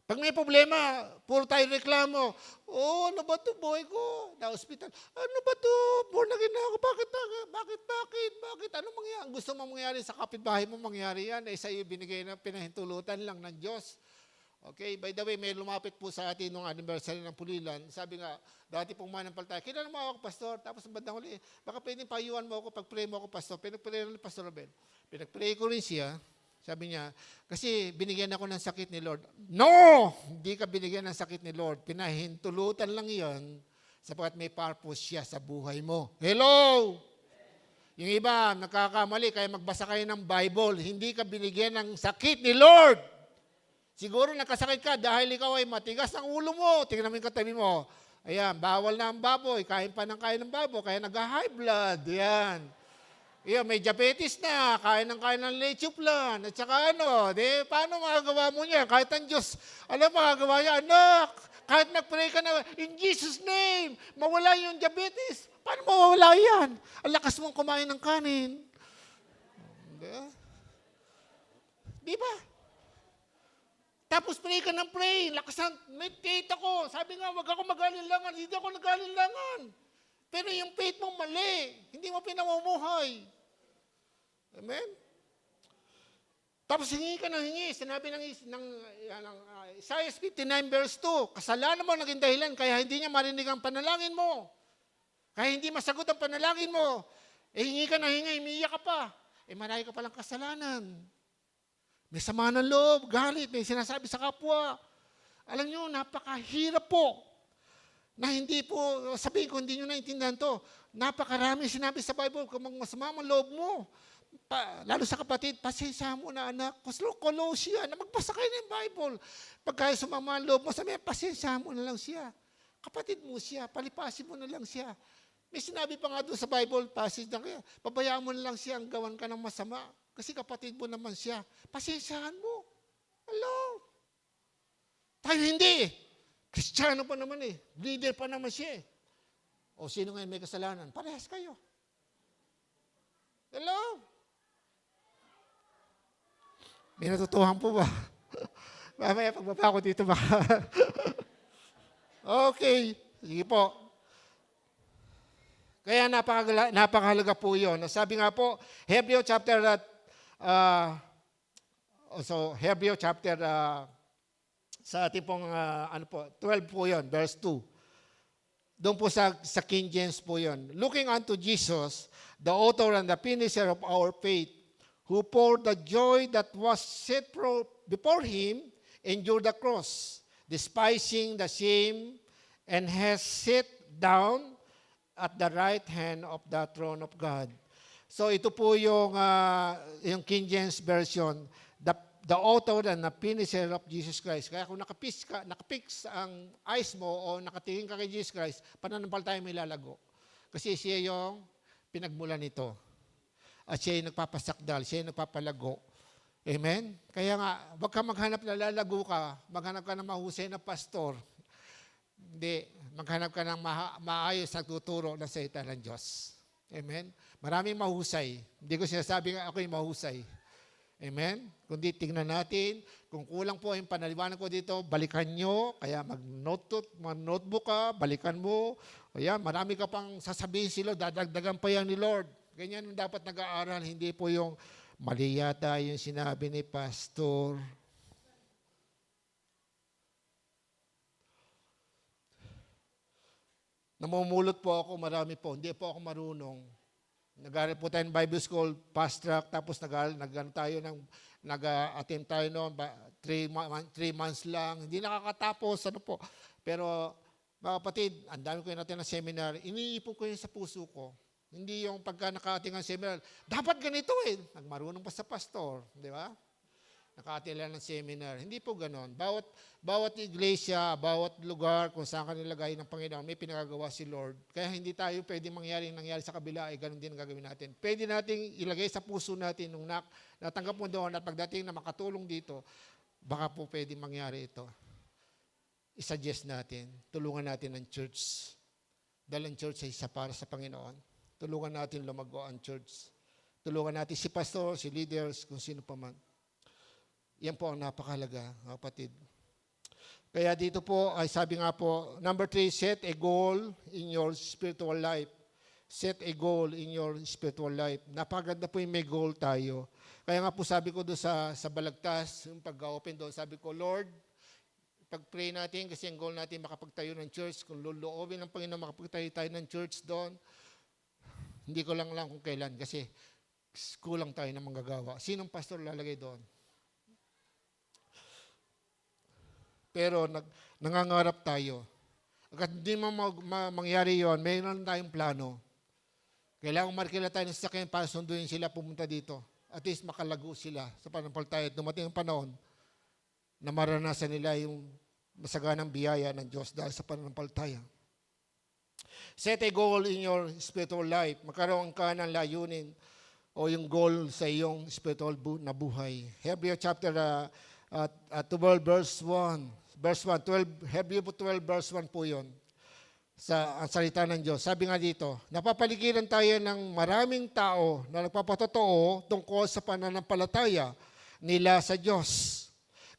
Pag may problema, puro tayo reklamo. Oh, ano ba to, boy ko? Na-hospital. Ano ba to? Born again na ako. Bakit? Anong mangyari? Ang gusto mong mangyari sa kapitbahay mo, mangyari yan. Eh, sa'yo binigay na pinahintulutan lang ng Diyos. Okay, by the way, may lumapit po sa atin nung anniversary ng Pulilan. Sabi nga, dati pong manampalataya, kilala mo ako, pastor. Tapos ang bandang huli, baka pwedeng payuhan mo ako, pag-pray mo ako, pastor. Pinag-pray ni Pastor Robel. Pinag-pray ko rin siya. Sabi niya, kasi binigyan ako ng sakit ni Lord. No! Hindi ka binigyan ng sakit ni Lord. Pinahintulutan lang yon sapagkat may purpose siya sa buhay mo. Hello! Yung iba, nagkakamali, kaya magbasa kayo ng Bible. Hindi ka binigyan ng sakit ni Lord. Siguro nakasakit ka dahil ikaw ay matigas ang ulo mo. Tingnan mo yung katabi mo. Ayan, bawal na ang baboy. Kain pa ng kain ng baboy. Kaya nag-high blood. Ayan. Ayan, may diabetes na. Kain ng leche plan. At saka paano magagawa mo niya? Kahit ang Diyos, magagawa niya, anak, kahit nag-pray ka na, in Jesus' name, mawala yung diabetes. Paano mawala yan? Ang lakas mong kumain ng kanin. Di ba? Tapos pray ka ng pray. Lakasan, meditate ako. Sabi nga, wag ako mag-alinlangan. Hindi ako nag-alinlangan. Pero yung faith mo mali. Hindi mo pinamumuhay. Amen? Tapos hingi ka ng hingi. Sinabi ng Isaiah 59 verse 2, kasalanan mo naging dahilan kaya hindi niya marinig ang panalangin mo. Kaya hindi masagot ang panalangin mo. Hingi ka ng hingi, umiiyak ka pa. Marami ka palang kasalanan. May sama ng loob, galit, may sinasabi sa kapwa. Alam nyo, napakahirap po. Na hindi po, sabihin ko, hindi nyo naintindihan to. Napakarami sinabi sa Bible, kung masama ang loob mo, lalo sa kapatid, pasensya mo na anak, Colossian, na magbasa kayo ng Bible. Pagka sumama ang loob mo, sabi, pasensya mo na lang siya. Kapatid mo siya, palipasin mo na lang siya. May sinabi pa nga doon sa Bible, passage na kaya, pabayaan mo na lang siya ang gawan ka ng masama. Kasi kapatid mo naman siya. Pasensyahan mo. Hello? Tayo hindi. Kristiyano pa naman eh. Leader pa naman siya eh. O sino ngayon may kasalanan? Parehas kayo. Hello? May natutuhan po ba? Mamaya pagbaba ko dito baka. Okay. Sige po. Kaya napakahalaga po yun. Sabi nga po, Hebreo chapter Hebreo chapter sa ating pong 12 po yun, verse 2. Doon po sa King James po yun. Looking unto Jesus, the author and the finisher of our faith, who for the joy that was set before him, endured the cross, despising the shame, and has sat down at the right hand of the throne of God. So ito po yung King James Version, the author and the finisher of Jesus Christ. Kaya kung nakapix ang eyes mo o nakatingin ka kay Jesus Christ, pananampalataya mo ilalago. Kasi siya yung pinagmulan nito. At siya yung nagpapasakdal, siya yung nagpapalago. Amen? Kaya nga, wag ka maghanap na lalago ka, maghanap ka ng mahusay na pastor. Hindi, maghanap ka ng maayos na tuturo na salita ng Diyos. Amen? Maraming mahusay. Hindi ko sinasabi nga ako yung mahusay. Amen? Kundi tingnan natin, kung kulang po yung panaliwanag ko dito, balikan nyo, kaya mag-notebook ka, balikan mo. Kaya marami ka pang sasabihin sila, dadagdagan pa yan ni Lord. Ganyan yung dapat nag-aaral, hindi po yung mali yata yung sinabi ni Pastor. Namumulot po ako, marami po. Hindi po ako marunong. Nag-aaral po tayo ng Bible School, fast track, tapos nag-attend tayo noon, 3 months lang. Hindi nakakatapos, Pero Mga kapatid, ang dami ko yun natin ng seminar, iniipon ko yun sa puso ko. Hindi yung pagka nakaating ang seminar, dapat ganito eh. Nagmarunong pa sa pastor, di ba? Nakaating lang ng seminar. Hindi po ganon. Bawat iglesia, bawat lugar, kung saan ka nilagay ng Panginoon, may pinagagawa si Lord. Kaya hindi tayo pwede nangyari sa kabila, ay ganon din ang gagawin natin. Pwede nating ilagay sa puso natin nung natanggap mo doon at pagdating na makatulong dito, baka po pwede mangyari ito. I-suggest natin, tulungan natin ang church. Dahil ang church ay isa para sa Panginoon. Tulungan natin lumago ang church. Tulungan natin si pastor, si leaders, kung sino pa man. Yan po ang napakahalaga, kapatid. Kaya dito po, ay sabi nga po, number 3, set a goal in your spiritual life. Set a goal in your spiritual life. Napakaganda po yung may goal tayo. Kaya nga po sabi ko doon sa Balagtas, yung pag-open doon, sabi ko, Lord, pag-pray natin, kasi ang goal natin makapagtayo ng church, kung luluobin ng Panginoon makapagtayo tayo ng church doon, hindi ko lang kung kailan, kasi kulang tayo ng manggagawa. Sinong pastor lalagay doon? Pero nangangarap tayo. Agad hindi mangyari yon, mayroon tayong plano. Kailangan markila tayo ng sasakyan para sunduin sila pumunta dito. At least makalago sila sa panampalataya. Dumating ang panahon na maranasan nila yung masaganang biyaya ng Diyos dahil sa pananampalataya. Set a goal in your spiritual life. Magkaroon ka ng layunin o yung goal sa iyong spiritual na buhay. Hebrew chapter 12 verse 1. Verse 1, Hebrew 12 verse 1 po yun. Ang salita ng Diyos. Sabi nga dito, napapaligiran tayo ng maraming tao na nagpapatotoo tungkol sa pananampalataya nila sa Diyos.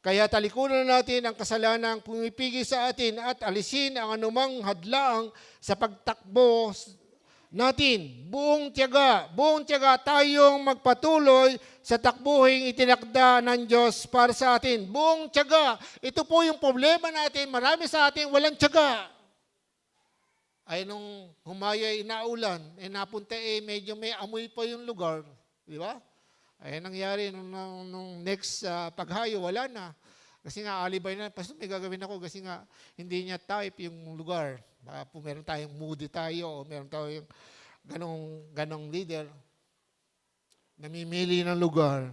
Kaya talikuran natin ang kasalanang pumipigil sa atin at alisin ang anumang hadlang sa pagtakbo natin. Buong tiyaga tayong magpatuloy sa takbuhing itinakda ng Diyos para sa atin. Buong tiyaga. Ito po yung problema natin. Marami sa atin walang tiyaga. Ay nung humaya inaulan, napunta medyo may amoy pa yung lugar. Di ba? Ay nangyari nung next paghayo, wala na. Kasi nga alibay na, pastor may gagawin ako kasi nga hindi niya type yung lugar. Baka po meron tayong moody tayo o meron tayong ganong leader. Namimili ng lugar.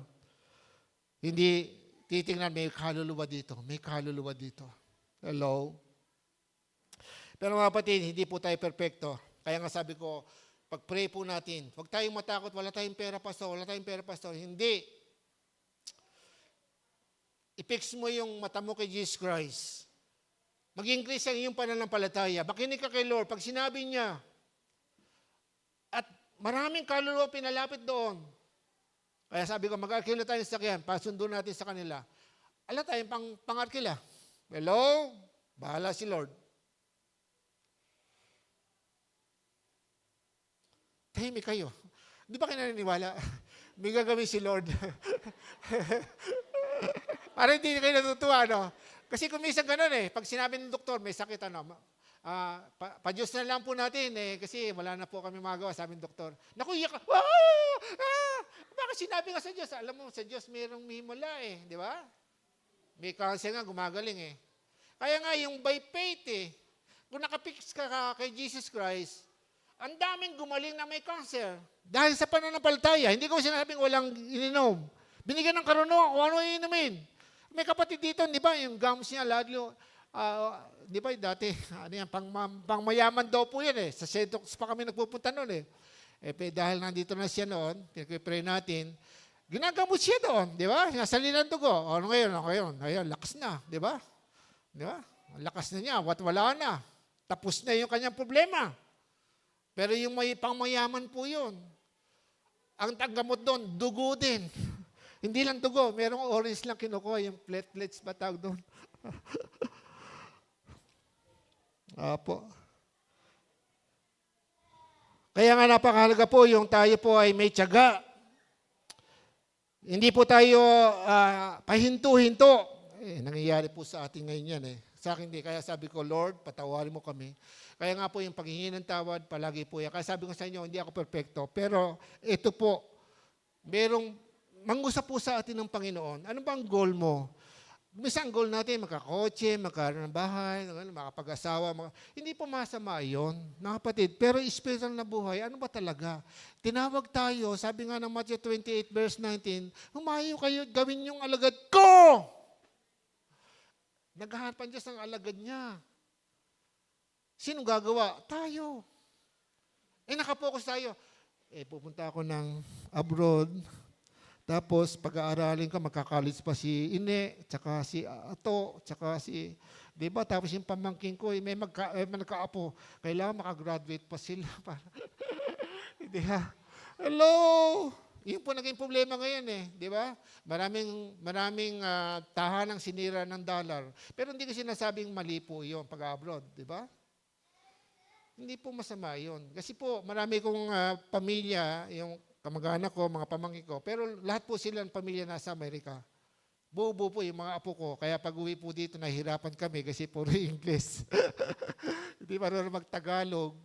Hindi titingnan may kaluluwa dito. May kaluluwa dito. Hello? Pero mga kapatid, hindi po tayo perfecto. Kaya nga sabi ko, pag-pray po natin, huwag tayong matakot, wala tayong pera, pastor, wala tayong pera, pastor. Hindi. I-fix mo yung mata mo kay Jesus Christ. Mag-increase ang iyong pananampalataya. Makinig ka kay Lord. Pag sinabi niya, at maraming kaluluwa pinalapit doon. Kaya sabi ko, mag-arkila tayo sa sakyan, pasundo natin sa kanila. Ala tayong pang-arkila. Hello? Bahala si Lord. Tahimik kayo. Di ba kayo naniniwala? May gagawin si Lord. Para hindi kayo natutuwa, no? Kasi kung minsan ganun pag sinabi ng doktor, may sakit, pa-Diyos na lang po natin, kasi wala na po kami magawa, sabi ng doktor. Naku, iyak ka, bakit sinabi nga sa Diyos? Alam mo, sa Diyos mayroong himala di ba? May cancer nga, gumagaling Kaya nga, yung by faith kung nakapix ka kay Jesus Christ, ang daming gumaling na may cancer. Dahil sa pananampalataya, hindi ko sinasabing walang ininom. Binigyan ng karunungan kung ano inumin. May kapatid dito, di ba, yung gums niya, lalo, di ba, dati, pangmayaman daw po yan Sa Sedox pa kami nagpupunta noon dahil nandito na siya noon, pinag-pray natin, ginagamot siya doon, di ba? Nasali ng dugo. Ano ngayon? Ayun, lakas na, di ba? Di ba? Lakas na niya, wala na. Tapos na yung kanyang problema. Pero yung may pangmayaman po yun. Ang tanggamot doon, dugo din. Hindi lang dugo, merong orange lang kinukuha, yung platelets ba tawag doon? Apo. Kaya nga napakahalaga po yung tayo po ay may tiyaga. Hindi po tayo pahinto-hinto. Nangyayari po sa atin ngayon yan Sa akin hindi. Kaya sabi ko, Lord, patawarin mo kami. Kaya nga po yung paghingi ng tawad, palagi po yan. Kaya sabi ko sa inyo, hindi ako perfecto. Pero ito po, mangusap po sa atin ng Panginoon. Ano bang goal mo? Minsan ang goal natin, makakotse, magkaroon ng bahay, makapag-asawa. Hindi po masama yun, mga kapatid. Pero spiritual na buhay, ano ba talaga? Tinawag tayo, sabi nga ng Matthew 28 verse 19, humayo kayo, gawin yung alagad ko! Naghahanap ang Diyos ng alagad niya. Sino gagawa? Tayo. Nakapokus tayo. Pupunta ako ng abroad. Tapos, pag-aaralin ko, magkakalis pa si Ine, tsaka si Ato, tsaka si, di ba? Tapos yung pamangkin ko, may nagkaapo. Kailangan makagraduate pa sila. Di ba? Hello! Yun po naging problema ngayon di ba? Maraming tahanang sinira ng dollar. Pero hindi ko sinasabing mali po yun pag-abroad, di ba? Hindi po masama yun. Kasi po, marami kong pamilya, yung kamag-anak ko, mga pamangkin ko, pero lahat po sila ng pamilya nasa Amerika. Buo-buo po yung mga apo ko. Kaya pag uwi po dito, nahihirapan kami kasi puro English. Hindi marunong mag-Tagalog.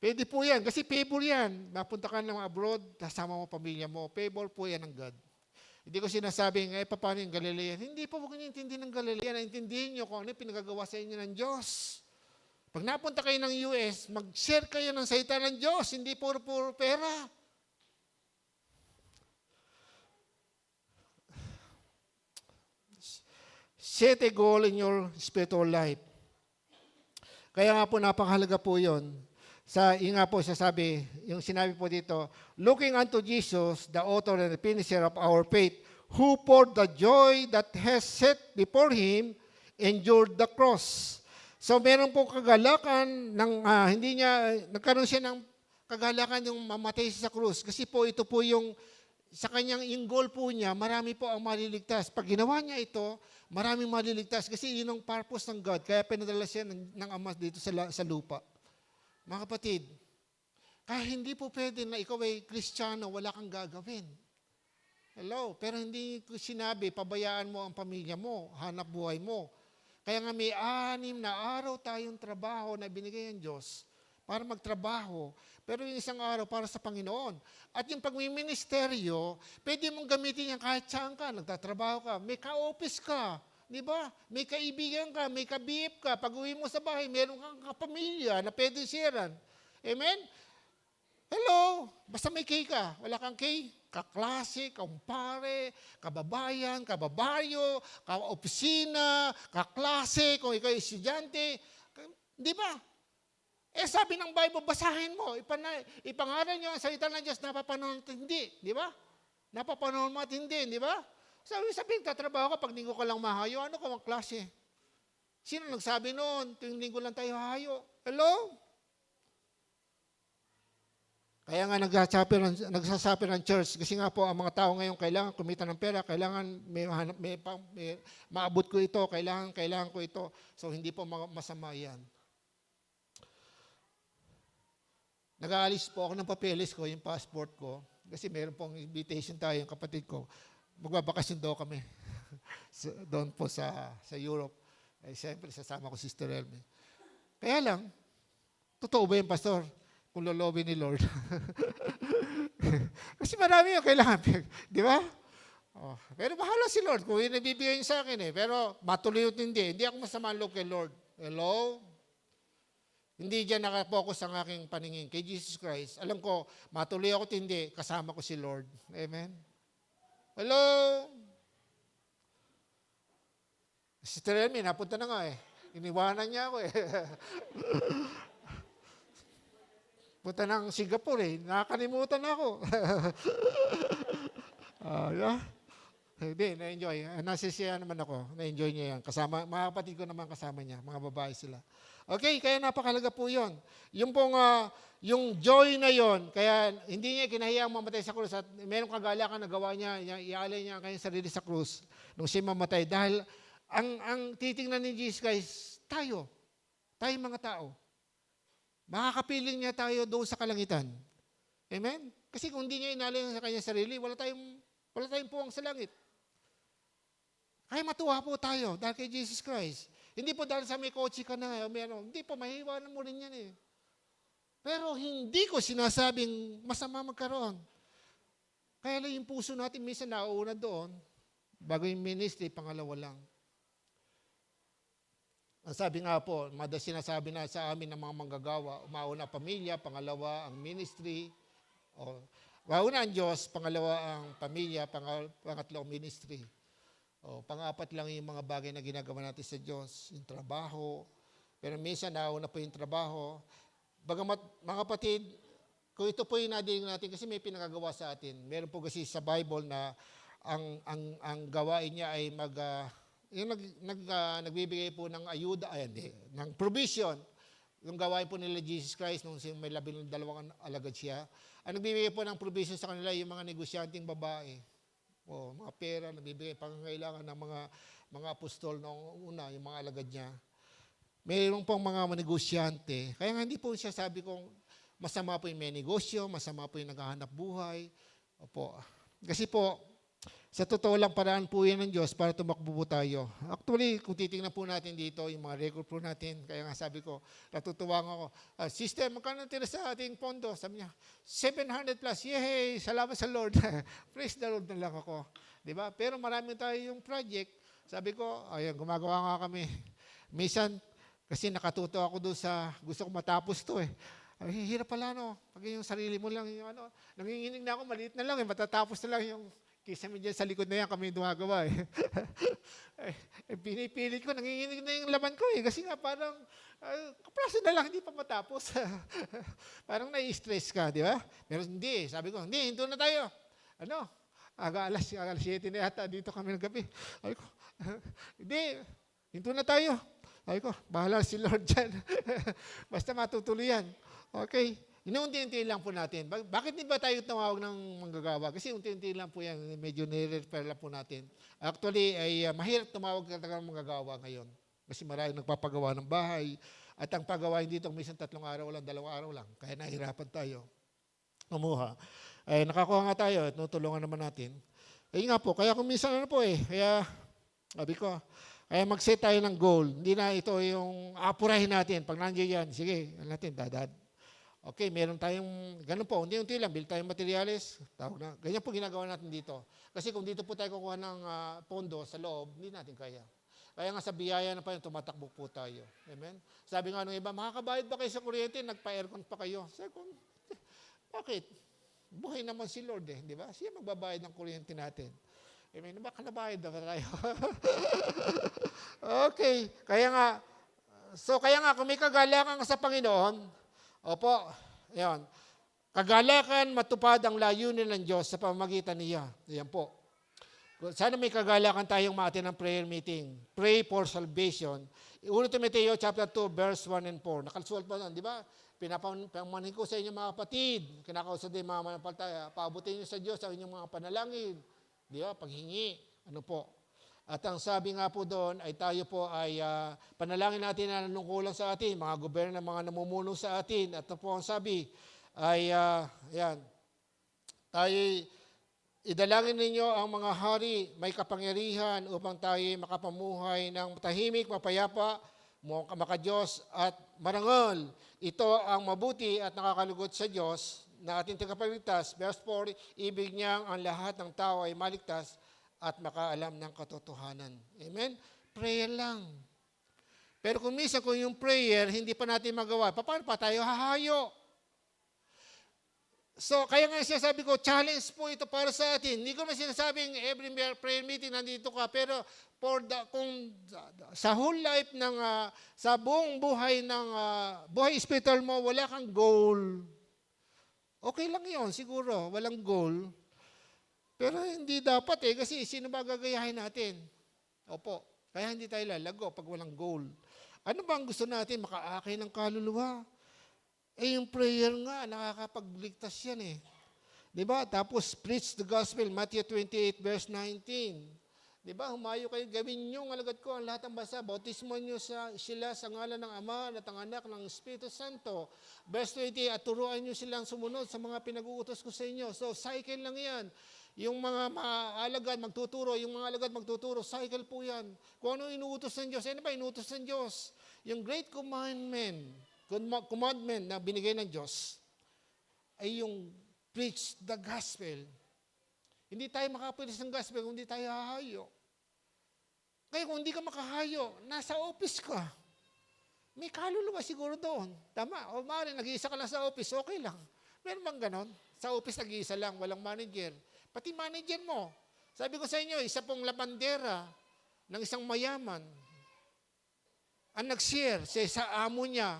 Pwede po yan, kasi favor yan. Mapunta ka ng abroad, kasama mo pamilya mo. Favor po yan ng God. Hindi ko sinasabing, paano yung Galilean? Hindi po huwag niyo intindihin ng Galilean. Intindihin niyo kung ano yung pinagagawa sa inyo ng Diyos. Pag napunta kayo ng US, mag-share kayo ng salita ng Diyos, hindi puro pera. Set a goal in your spiritual life. Kaya nga po, napakahalaga po yun. Yung nga po, yung sinabi po dito, looking unto Jesus, the author and the finisher of our faith, who for the joy that has set before Him, endured the cross. So, meron po kagalakan nagkaroon siya ng kagalakan yung mamatay sa krus. Kasi po, ito po yung, sa kanyang yung goal po niya, marami po ang maliligtas. Pag ginawa niya ito, maraming maliligtas. Kasi yun ang purpose ng God. Kaya pinadala siya ng Ama dito sa lupa. Mga kapatid, kaya hindi po pwede na ikaw ay Kristiyano, wala kang gagawin. Hello? Pero hindi ko sinabi, pabayaan mo ang pamilya mo, hanap buhay mo. Kaya nga may 6 na araw tayong trabaho na binigay ng Diyos para magtrabaho. Pero yung isang araw para sa Panginoon. At yung pagmiministeryo, pwede mong gamitin yan kahit saan ka, nagtatrabaho ka, may ka-office ka, di ba? May kaibigan ka, may ka-BF ka. Pag uwi mo sa bahay, meron kang kapamilya na pwede sharean. Amen? Hello? Basta may K ka. Wala kang K? Kaklase, kumpare, kababayan, kababayo, kaopisina, kaklase, kung ikaw estudyante. Di ba? Sabi ng Bible, basahin mo. Ipangaral niyo ang salita ng Diyos, napapanood at hindi. Di ba? Napapanood mo at hindi. Di ba? Sabihin, tatrabaho ka, pag linggo ka lang mahayo, ano ka mga klase? Sino nagsabi noon? Tuwing linggo lang tayo hayo. Hello? Kaya nga nagsasabi ng church, kasi nga po ang mga tao ngayon kailangan kumita ng pera, kailangan may maabot ko ito, kailangan ko ito. So hindi po masama yan. Nag-aalis po ako ng papeles ko, yung passport ko, kasi meron pong invitation tayo, yung kapatid ko. Magbabakasyon daw kami doon po sa Europe. Siyempre, sasama ko si Sister Elme. Kaya lang, totoo ba yung pastor? Kung lolobin ni Lord. Kasi marami yung kailangan. Di ba? Pero bahala si Lord kung yun nabibigay niya sa akin Pero matuloy hindi. Hindi ako masama loob kay Lord. Hello? Hindi dyan nakapokus ang aking paningin. Kay Jesus Christ, alam ko, matuloy ako hindi, kasama ko si Lord. Amen? Hello? Sister Elmi, napunta na nga Iniwanan niya ako Punta ng Singapore Nakakalimutan ako. Yeah. Hindi, na-enjoy. Nasisiya naman ako. Na-enjoy niya yan. Kasama, mga kapatid ko naman kasama niya. Mga babae sila. Okay, kaya napakalaga po yun. Yung pong, yung joy na yon, kaya hindi niya kinahiyang mamatay sa krus at merong kagalakan na gawa niya, ialay niya ang kanyang sarili sa krus nung siya mamatay. Dahil ang titingnan ni Jesus Christ, tayong mga tao. Makakapiling niya tayo doon sa kalangitan. Amen? Kasi kung hindi niya inalay sa kanyang sarili, wala tayong puwang sa langit. Kaya matuwa po tayo dahil kay Jesus Christ. Hindi po dahil sa may kotse ka na, hindi po, mahiwanan mo rin yan Pero hindi ko sinasabing masama magkaroon. Kaya lang yung puso natin minsan nauuna doon. Bago yung ministry, pangalawa lang. Ang sabi nga po, madalas sinasabi na sa amin ng mga manggagawa, umauna pamilya, pangalawa ang ministry, o mauna ang Diyos, pangalawa ang pamilya, pangatlo ang ministry. O pang-apat lang yung mga bagay na ginagawa natin sa Diyos, yung trabaho. Pero minsan nauna po yung trabaho. Bagamat mga kapatid, kung ito po yung nadiling natin, kasi may pinagagawa sa atin. Meron po kasi sa Bible na ang gawain niya ay nagbibigay po ng ayuda, ng provision. Yung gawain po nila Jesus Christ nung may 12 alagad siya, ang nagbibigay po ng provision sa kanila yung mga negosyanteng babae. O mga pera, nagbibigay pangangailangan ng mga apostol noong una, yung mga alagad niya. Mayroon pong mga negosyante. Kaya nga hindi po siya sabi kong masama po yung may negosyo, masama po yung naghahanap buhay. Opo. Kasi po, sa totoo lang paraan po yan ng Diyos para tumakbo po tayo. Actually, kung titingnan po natin dito, yung mga record po natin, kaya nga sabi ko, natutuwa ako, Sister, magkano tira sa ating pondo? Sabi niya, 700 plus. Yay! Salamat sa Lord. Praise the Lord na lang ako. Diba? Pero marami tayo yung project. Sabi ko, ayun, gumagawa nga kami. Minsan, kasi nakatuto ako doon sa, gusto ko matapos to eh. Ay, hirap pala, no? Pag yung sarili mo lang, yung nanginginig na ako, maliit na lang eh, matatapos na lang yung kisa mo dyan sa likod na yan, kami gumagawa eh. Pinipilit ko, nanginginig na yung laman ko eh. Kasi nga parang, kapraso na lang, hindi pa matapos. Parang nai-stress ka, di ba? Pero hindi, sabi ko, hindi, hinto na tayo. Alas 7 na yata, dito kami nagabi. Sabi ko, hindi, hinto na tayo. Sabi ko, bahala si Lord dyan. Basta matutuloy yan. Okay. Inuunti-unti lang po natin. Bakit di ba tayo tumawag ng manggagawa? Kasi unti-unti lang po yan, medyo nire-refer lang po natin. Actually, ay mahirap tumawag ng manggagawa ngayon. Kasi maraming nagpapagawa ng bahay. At ang paggawain dito, minsan 3 araw lang, 2 araw lang. Kaya nahihirapan tayo. Kumuha. Nakakuha nga tayo at tutulungan naman natin. Nga po, kaya kung minsan kaya sabi ko, kaya mag-set tayo ng goal. Hindi na ito yung apurahin natin. Pag nandiyan yan, sige, natin, dadad. Okay, meron tayong, ganun po, unti-unti lang, bili tayong materials, tawag na. Ganyan po ginagawa natin dito. Kasi kung dito po tayo kukuha ng pondo sa loob, hindi natin kaya. Kaya nga sa biyaya na pa yun, tumatakbo po tayo. Amen? Sabi nga nung iba, makakabayad ba kayo sa kuryente? Nagpa-aircon pa kayo. Sabi ko, bakit? Buhay naman si Lord eh, di ba? Siya magbabayad ng kuryente natin. Amen? Baka nabayad na tayo. Okay, kaya nga, kung may kagalakan sa Panginoon, opo, yan. Kagalakan, matupad ang layunin ng Diyos sa pamamagitan niya. Yan po. Sana may kagalakan tayong maatin ng prayer meeting. Pray for salvation. 1 Timoteo chapter 2, verse 1 and 4. Nakasulat po doon, di ba? Pinapamanhin ko sa inyo mga kapatid. Kinakausap din mga manapaltaya. Paabutin niyo sa Diyos ang inyong mga panalangin. Di ba? Paghingi. Ano po? At ang sabi nga po doon ay tayo po ay panalangin natin na nanungkulan sa atin, mga gobyerno, mga namumuno sa atin. At po ang sabi ay, tayo idalangin ninyo ang mga hari, may kapangyarihan upang tayo makapamuhay ng tahimik, mapayapa, makadiyos at marangal. Ito ang mabuti at nakakalugod sa Diyos na ating tagapagligtas. Verse 4, ibig niya ang lahat ng tao ay maligtas at makaalam ng katotohanan. Amen? Prayer lang. Pero kung minsan, kung yung prayer, hindi pa natin magawa, paano pa tayo hahayo? So, kaya nga sinasabi ko, challenge po ito para sa atin. Hindi ko na sinasabing every prayer meeting nandito ka, pero kung sa whole life sa buong buhay ng buhay spiritual mo, wala kang goal. Okay lang yon siguro, walang goal. Pero hindi dapat kasi sino ba gagayahin natin? Opo, kaya hindi tayo lalago pag walang goal. Ano ba ang gusto natin? Makaakay ng kaluluwa. Yung prayer nga, nakakapagligtas yan eh. Diba? Tapos, preach the gospel, Matthew 28, verse 19. Diba? Humayo kayo, gawin nyo, alagad ko ang lahat ng bansa, bautismo nyo sila sa ngalan ng Ama at ang Anak ng Espiritu Santo. Verse 20, at turuan nyo silang sumunod sa mga pinag-uutos ko sa inyo. So, cycle lang yan. Yung mga alagad magtuturo, yung mga alagad magtuturo, cycle po yan. Kung ano inuutos ng Diyos, ano ba inuutos ng Diyos? Yung great commandment na binigay ng Diyos ay yung preach the gospel. Hindi tayo makapulis ng gospel kung hindi tayo hahayo. Kaya kung hindi ka makahayo, nasa office ka. May kaluluwa siguro doon. Tama. O maaaring nag-iisa ka lang sa office, okay lang. Meron bang ganon? Sa office nag-iisa lang, walang manager. Pati manager mo. Sabi ko sa inyo, isa pong labandera ng isang mayaman ang nag-share sa amo niya.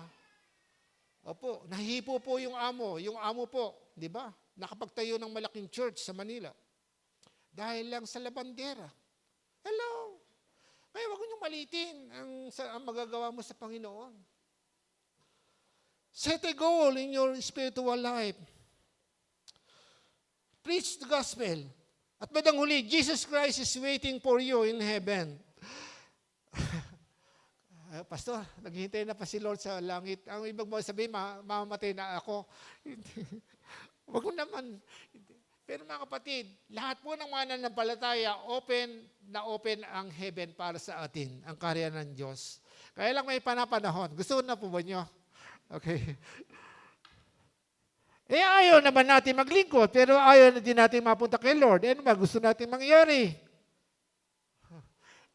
Opo, nahihipo po yung amo. Yung amo po, di ba? Nakapagtayo ng malaking church sa Manila. Dahil lang sa labandera. Hello? Kaya wag niyong malitin ang magagawa mo sa Panginoon. Set a goal in your spiritual life. Preach the gospel. At bandang huli, Jesus Christ is waiting for you in heaven. Pastor, naghihintay na pa si Lord sa langit. Ang ibig mo sabihin, mamamatay na ako. Wag mo naman. Pero mga kapatid, lahat po ng mga nananampalataya, open ang heaven para sa atin, ang karya ng Diyos. Kaya lang may panapanahon. Gusto na po ba nyo? Okay. Ayaw naman natin maglingkod, pero ayaw na din natin mapunta kay Lord. Ano ba gusto natin mangyari?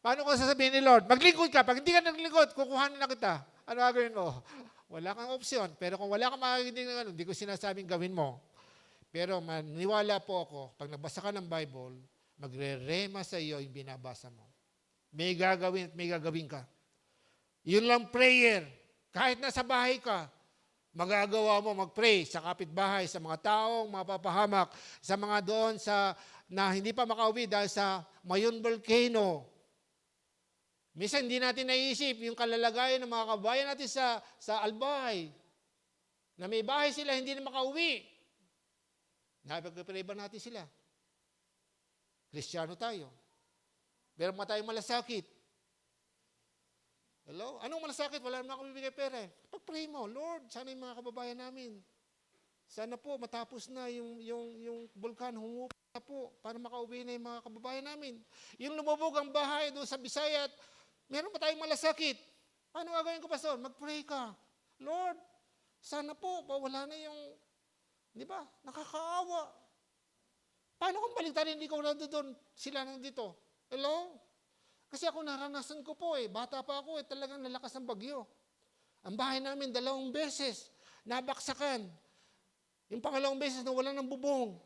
Paano ko sasabihin ni Lord, maglingkod ka. Pag hindi ka naglingkod, kukuhanin na kita. Ano gagawin mo? Wala kang opsyon. Pero kung wala kang makakita, hindi ko sinasabing gawin mo. Pero maniwala po ako, pag nagbasa ka ng Bible, magre-rema sa iyo yung binabasa mo. May gagawin at may gagawin ka. Yun lang prayer. Kahit nasa bahay ka, magagawa mo mag-pray sa kapitbahay, sa mga taong mapapahamak, sa mga doon na hindi pa makauwi dahil sa Mayon Volcano. Minsan hindi natin naisip yung kalalagayan ng mga kabayan natin sa Albay, na may bahay sila, hindi na makauwi. Napag-pray ba natin sila? Kristiyano tayo. Meron pa tayong malasakit. Hello? Anong malasakit? Wala naman ako bibigay pera. Pag-pray mo, Lord, sana yung mga kababayan namin. Sana po matapos na yung bulkan, humupa na po para makauwi na yung mga kababayan namin. Yung lumubog ang bahay doon sa Bisaya, meron pa tayong malasakit. Paano gagawin ko, Pastor? Mag-pray ka. Lord, sana po, wala na yung di ba? Nakakaawa. Paano kung baliktarin, hindi ko nandoon, sila nandito? Hello? Kasi ako naranasan ko po bata pa ako talagang nalakas ng bagyo. Ang bahay namin 2 beses, nabaksakan. Yung pangalawang beses na wala ng bubong.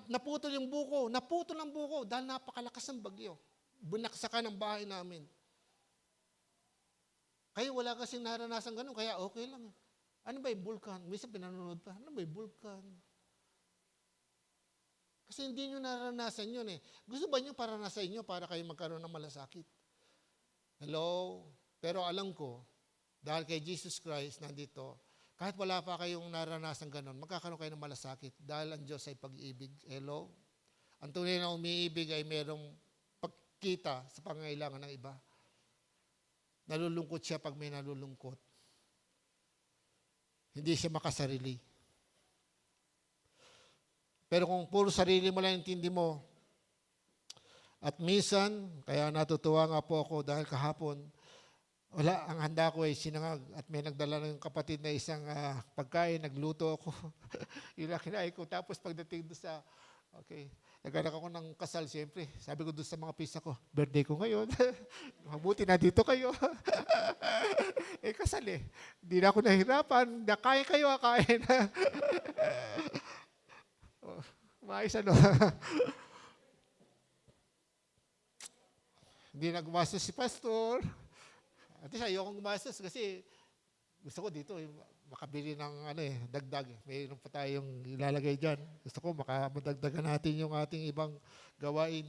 Naputol yung buko. Naputol ang buko dahil napakalakas ng bagyo. Bunaksakan ang bahay namin. Kaya wala kasing naranasan ganun, kaya okay lang. Ano ba yung bulkan? Minsan pinanonood pa, ano ba yung bulkan? Kasi hindi nyo naranasan yun Gusto ba nyo paranasan nyo para kayo magkaroon ng malasakit? Hello? Pero alam ko, dahil kay Jesus Christ nandito, kahit wala pa kayong naranasan ganun, magkakaroon kayo ng malasakit dahil ang Diyos ay pag-ibig. Hello? Ang tunay na umiibig ay merong pagkita sa pangangailangan ng iba. Nalulungkot siya pag may nalulungkot. Hindi siya makasarili. Pero kung puro sarili mo lang intindi mo, at minsan, kaya natutuwa nga po ako dahil kahapon, ang handa ko ay sinangag at may nagdala ng kapatid na isang pagkain, nagluto ako. Yun lang kinain ko. Tapos pagdating doon nagkanak ako ng kasal, siyempre. Sabi ko doon sa mga pisa ko, birthday ko ngayon. Mabuti na dito kayo. Kasal Hindi na ako nahirapan. Kain kayo, kain. Maayos Hindi na gumastos si pastor. At least ayokong gumastos kasi gusto ko dito makabili ng dagdag. Mayroon pa tayong ilalagay dyan. Gusto ko madagdagan natin yung ating ibang gawain.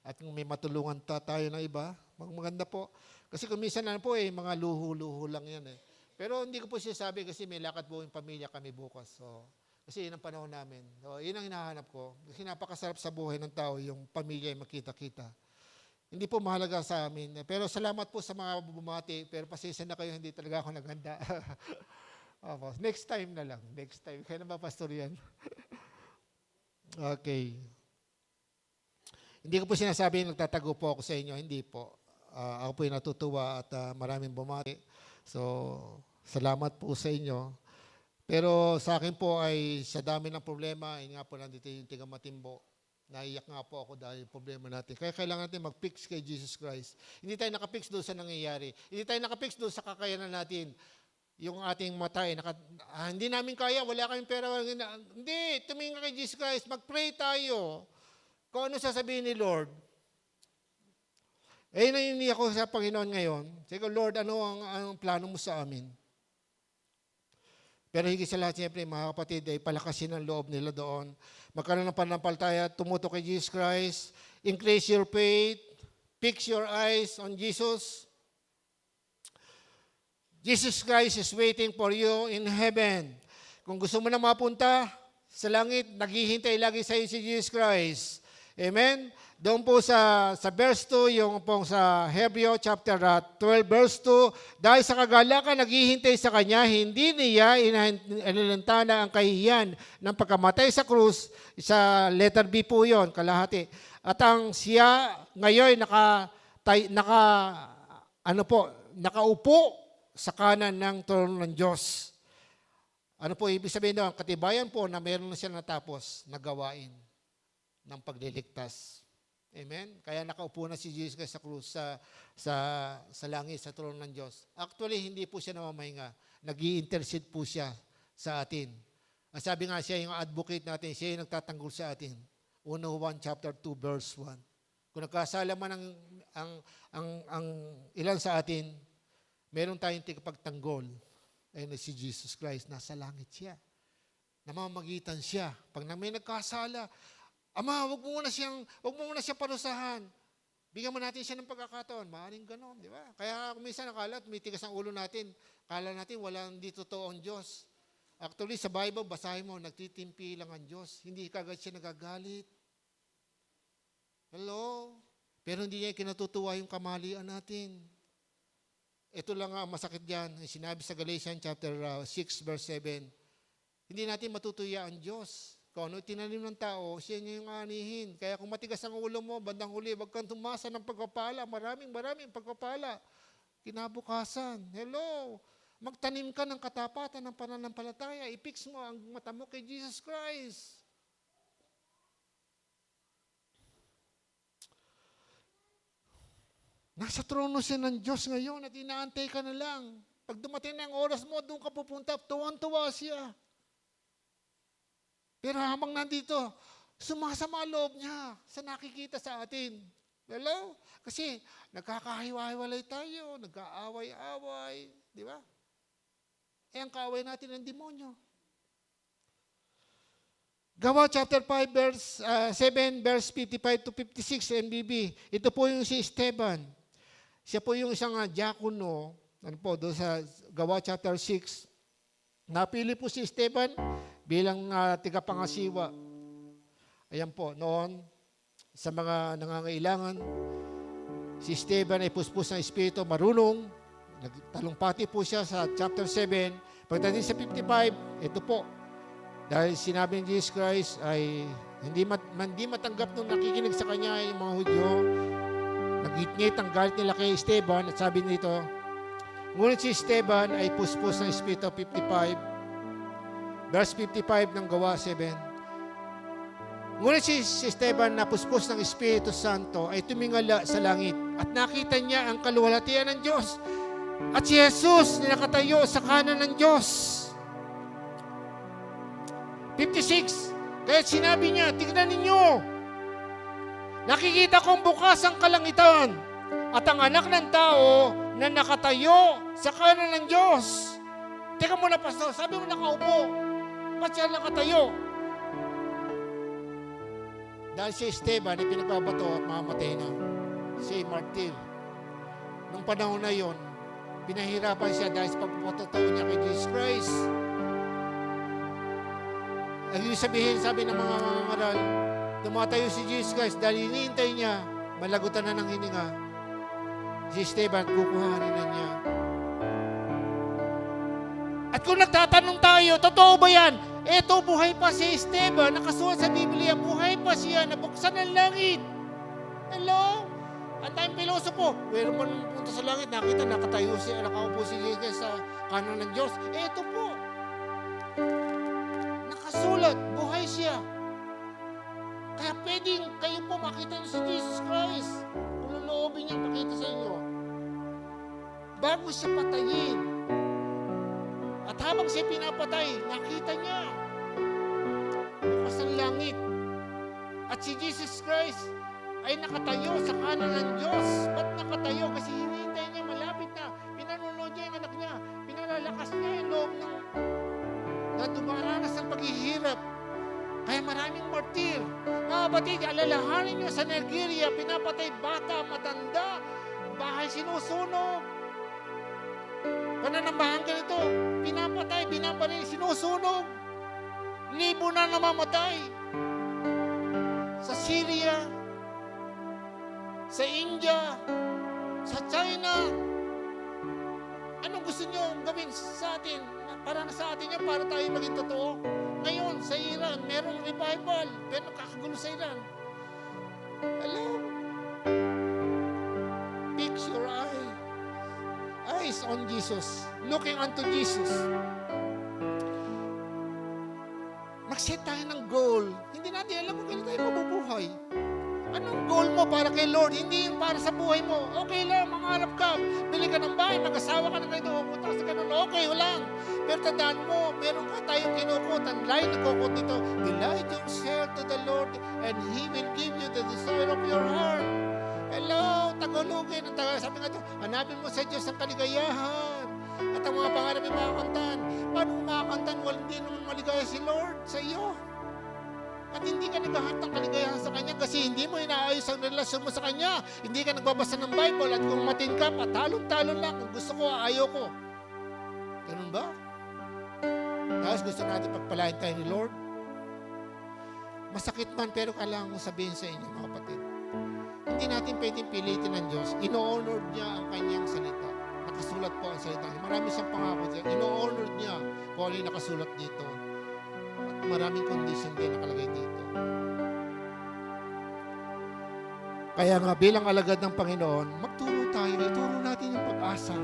At kung may matulungan tayo ng iba, maganda po. Kasi kung minsan po mga luho-luho lang yan Pero hindi ko po sinasabi kasi may lakad po yung pamilya kami bukas. So, kasi yun ang panahon namin. So, yun ang hinahanap ko. Kasi napakasarap sa buhay ng tao yung pamilya ay makita-kita. Hindi po mahalaga sa amin. Pero salamat po sa mga bumati. Pero pasensya na kayo, hindi talaga ako naghanda. Next time na lang. Next time. Kaya na ba, Pastor, yan? Okay. Hindi ko po sinasabi nagtatago po ako sa inyo. Hindi po. Ako po yung natutuwa at maraming bumati. So, salamat po sa inyo. Pero sa akin po ay sa dami ng problema, yun nga po nandito yung tiga Matimbo. Naiyak nga po ako dahil problema natin. Kaya kailangan natin mag-fix kay Jesus Christ. Hindi tayo nakapix doon sa nangyayari. Hindi tayo nakapix doon sa kakayanan natin. Yung ating mata, hindi namin kaya, wala kaming pera. Hindi, tumingin ka kay Jesus Christ. Mag-pray tayo. Kung ano sasabihin ni Lord. Naiiyak ako sa Panginoon ngayon. Sige, Lord, ano ang plano mo sa amin? Pero higit sa lahat, siyempre, mga kapatid, ay palakasin ang loob nila doon. Magkaroon ng panampalataya, tumuto kay Jesus Christ, increase your faith, fix your eyes on Jesus. Jesus Christ is waiting for you in heaven. Kung gusto mo na mapunta sa langit, naghihintay lagi sa iyo si Jesus Christ. Amen? Doon po sa verse 2, yung pong sa Hebreo chapter 12, verse 2, dahil sa kagalakan naghihintay sa Kanya, hindi niya inalantana ang kahihiyan ng pagkamatay sa krus, sa letter B po yon, kalahati. At ang siya ngayon nakaupo sa kanan ng trono ng Diyos. Ano po ibig sabihin doon? Katibayan po na meron na siya natapos na gawain ng pagliligtas. Amen? Kaya nakaupo na si Jesus Christ sa krus sa langit, sa trono ng Diyos. Actually, hindi po siya namamahinga. Nag-i-intercede po siya sa atin. Ang sabi nga siya, yung advocate natin, siya yung nagtatanggol sa atin. 1 Juan chapter 2, verse 1. Kung nagkasala man ang ilan sa atin, meron tayong tigapagtanggol. Ayun na si Jesus Christ, nasa langit siya. Namamagitan siya. Pag may nagkasala, Ama, wag mo muna siya parusahan. Bigyan mo natin siya ng pagkakataon. Maaaring ganon, di ba? Kaya kung minsan nakala, tumitigas ang ulo natin. Kala natin wala hindi totoo ang Diyos. Actually, sa Bible, basahin mo, nagtitimpi lang ang Diyos. Hindi kagad siya nagagalit. Hello? Pero hindi niya kinatutuwa yung kamalian natin. Ito lang ang masakit diyan. Sinabi sa Galatians chapter 6, verse 7. Hindi natin matutuya ang Diyos. Kung ano tinanim ng tao, siya niya yung anihin. Kaya kung matigas ang ulo mo, bandang huli, wag kang tumasa ng pagpapala. Maraming pagpapala. Kinabukasan. Hello? Magtanim ka ng katapatan ng pananampalataya. I-fix mo ang mata mo kay Jesus Christ. Nasa trono siya ng Diyos ngayon at inaantay ka na lang. Pag dumating na ang oras mo, doon ka pupunta, tuwan-tuwa siya. Pero habang nandito, sumasama loob niya sa nakikita sa atin. Hello? Kasi nagkakahiwa-hiwalay tayo, nagkaaway-away. Di ba? Ang kaaway natin ng demonyo. Gawa chapter 5, verse 7, verse 55 to 56, MBB. Ito po yung si Esteban. Siya po yung isang diakono, doon sa Gawa chapter 6. Napili po si Esteban bilang tigapangasiwa. Ayan po, noon, sa mga nangangailangan, si Esteban ay puspos ng Espiritu, marunong, nagtalumpati po siya sa chapter 7. Pagdating sa 55, ito po, dahil sinabi ni Jesus Christ ay hindi matanggap nung nakikinig sa kanya yung mga Hudyo, nagitngit ang galit nila kay Esteban at sabi nito, ngunit si Esteban ay puspos ng Espiritu, 55, verse 55 ng Gawa 7. Ngunit si Esteban na puspos ng Espiritu Santo ay tumingala sa langit at nakita niya ang kaluwalhatian ng Diyos at si Jesus na nakatayo sa kanan ng Diyos. 56, kaya sinabi niya, tignan ninyo, nakikita kong bukas ang kalangitan at ang anak ng tao na nakatayo sa kanan ng Diyos. Teka muna, pastor, sabi mo nakaupo. Ba't siya nakatayo? Dahil si Esteban ay pinagbabato at mamamatay na. Si Martir. Nung panahon na yon, pinahirapan siya dahil sa pagpapatotoo niya kay Jesus Christ. Ang ibig sabihin, sabi ng mga mangangaral, tumatayo si Jesus Christ dahil hinihintay niya, malagutan na ng hininga. Si Esteban, kukuhanin na niya. At kung nagtatanong tayo, totoo ba yan? Eto, buhay pa si Esteban, nakasulat sa Biblia, buhay pa siya, nabuksan ng langit. Hello? Ang tayong pilosopo, meron man punta sa langit, nakita, nakatayo siya, nakaupo si Jesus sa kanan ng Diyos. Eto po. Nakasulat, buhay siya. Kaya pwedeng kayo po makita niyo si Jesus Christ kung loloobin niyang pakita sa inyo. Bago siya patayin. At habang siya pinapatay, nakita niya bukas ang langit. At si Jesus Christ ay nakatayo sa kanan ng Diyos. Ba't nakatayo? Kasi hinihintay niya, malapit na. Pinanunod niya yung anak niya. Pinalalakas niya yung loob na dumaranas ng paghihirap. Kaya maraming martir. Mga batid, alalahanin niyo sa Nigeria, pinapatay bata, matanda, bahay sinusunog. Pananambahan ganito, pinapatay, binabaril, sinusunog. Libo na namamatay. Sa Syria, sa India, sa China. Anong gusto niyo gawin sa atin? Para sa atin yan, para tayo maging totoo. Ngayon, sa Iran, merong revival. Pero nakakagulo sa Iran. Hello? Fix your eyes on Jesus. Looking unto Jesus. Mag-set tayo ng goal. Hindi natin alam kung kailan tayo mabubuhay. Anong goal mo para kay Lord? Hindi yung para sa buhay mo. Okay lang, mangarap ka. Bili ka ng bahay, mag-asawa ka na ganito, pumunta ka sa ganun. Okay lang. Pero tandaan mo, meron ka tayong kinukot. Ang line na kukot dito, delight yourself to the Lord and He will give you the desire of your heart. Hello, Tagalogin. Sabi nga ito, hanapin mo sa Diyos ang kaligayahan. At ang mga pangarap ay makakantan. Paano makakantan? Hindi naman maligaya si Lord sa iyo. At hindi ka naghahanap ng kaligayahan sa Kanya kasi hindi mo inaayos ang relasyon mo sa Kanya. Hindi ka nagbabasa ng Bible at kung matin ka, patalon-talon lang. Kung gusto ko, ayaw ko. Ganun ba? Tapos gusto natin pagpalain tayo ni Lord. Masakit man pero kailangan kong sabihin sa inyo, mga kapatid. Hindi natin pwedeng pilitin ng Diyos. Ino-honor niya ang Kanyang salita. Nakasulat po ang salita niya. Marami siyang pangako siya. Ino-honor niya kung ano yung nakasulat dito. Maraming condition din nakalagay dito. Kaya nga bilang alagad ng Panginoon, magturo tayo, ituro natin yung pag-asa.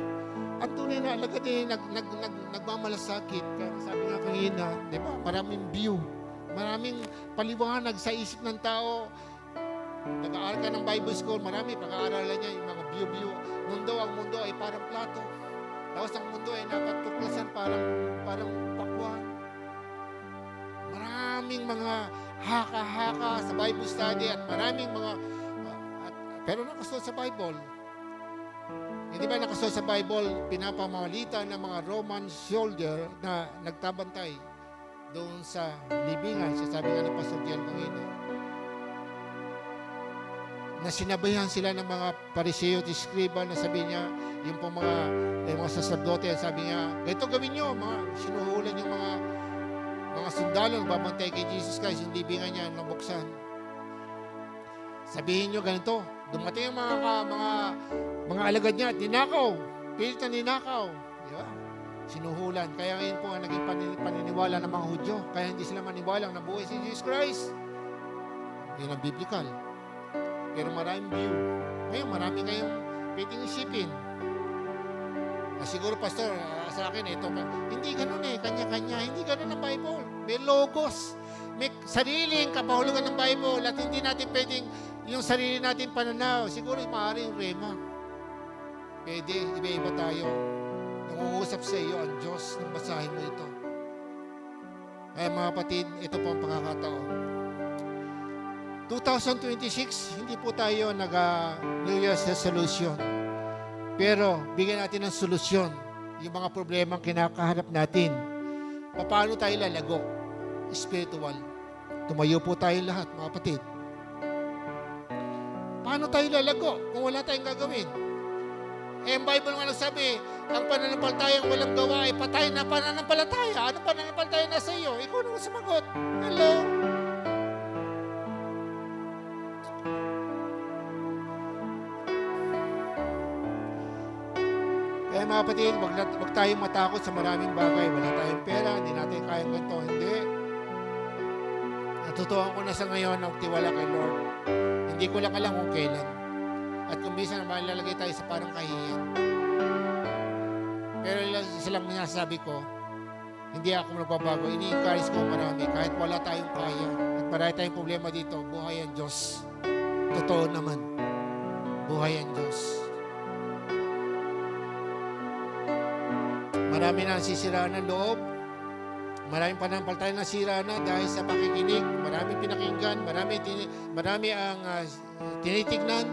At tunay na alagad eh, nagmamalasakit. Kaya sabi nga kanina, di ba, maraming view, maraming paliwanag sa isip ng tao. Nag-aaral ka ng Bible School, marami pag-aaralan niya yung mga view. Ang mundo ay parang plato. Tapos ang mundo ay nakatuklasan parang pakwan. Maraming mga haka-haka sa Bible study at maraming mga pero nakasulat sa Bible. Hindi ba nakasulat sa Bible, pinapamalitan ng mga Roman soldier na nagtabantay doon sa libingan. Sabi nga ni Pastor Jan kanina, na sinabayan sila ng mga pariseo at iskriba na sabi niya, yung pong mga saserdote, sabi niya, ito gawin niyo, sinuhulan yung mga sundalo babantay kay Jesus Christ, yung libingan niya nabuksan. Sabihin niyo ganito, dumating yung mga alagad niya at ninakaw, pilit na ninakaw. Di ba? Sinuhulan. Kaya ngayon po ang naging paniniwala ng mga Hudyo. Kaya hindi sila maniwalang nabuhay si Jesus Christ. Yun ang biblical. Pero maraming view. Ngayon, marami kayong pwedeng isipin. Siguro, Pastor, sa akin, ito pa. Hindi ganun eh. Kanya-kanya. Hindi ganun ang Bible. May logos. May sariling kapahulugan ng Bible at hindi natin pwedeng yung sarili natin pananaw. Siguro, maaaring rema. Pwede. Iba-iba tayo. Nangungusap sa iyo ang Diyos nang basahin mo ito. Kaya mga kapatid, ito po ang pagkakataon. 2026, hindi po tayo nag-New Year's resolution. Pero, bigyan natin ng solusyon yung mga problema ang kinakaharap natin. Paano tayo lalago? Spiritual. Tumayo po tayo lahat, mga kapatid. Paano tayo lalago kung wala tayong gagawin? Ang Bible nga nagsabi, ang pananampalatayang walang gawa ay patay na pananampalataya. Ano pananampalataya na sa iyo? Ikaw naman sumagot. Hello? Kaya mga kapatid, wag tayong matakot sa maraming bagay. Wala tayong pera, hindi natin kayang ganito. Hindi. Natutuhan ko na sa ngayon ang tiwala kay Lord. Hindi ko lang alam kung kailan. At kung minsan naman lalagay tayo sa parang kahihiyan. Pero isa lang nasasabi ko, Hindi ako nagbabago. Ini-encourage ko marami kahit wala tayong kaya. At marami tayong problema dito. Buhay ang Diyos. Totoo naman. Buhay ang Diyos. Marami na nasisiraan ng loob. Maraming panampalataya na sira na dahil sa pakikinig. Maraming pinakinggan. Marami ang tinitignan.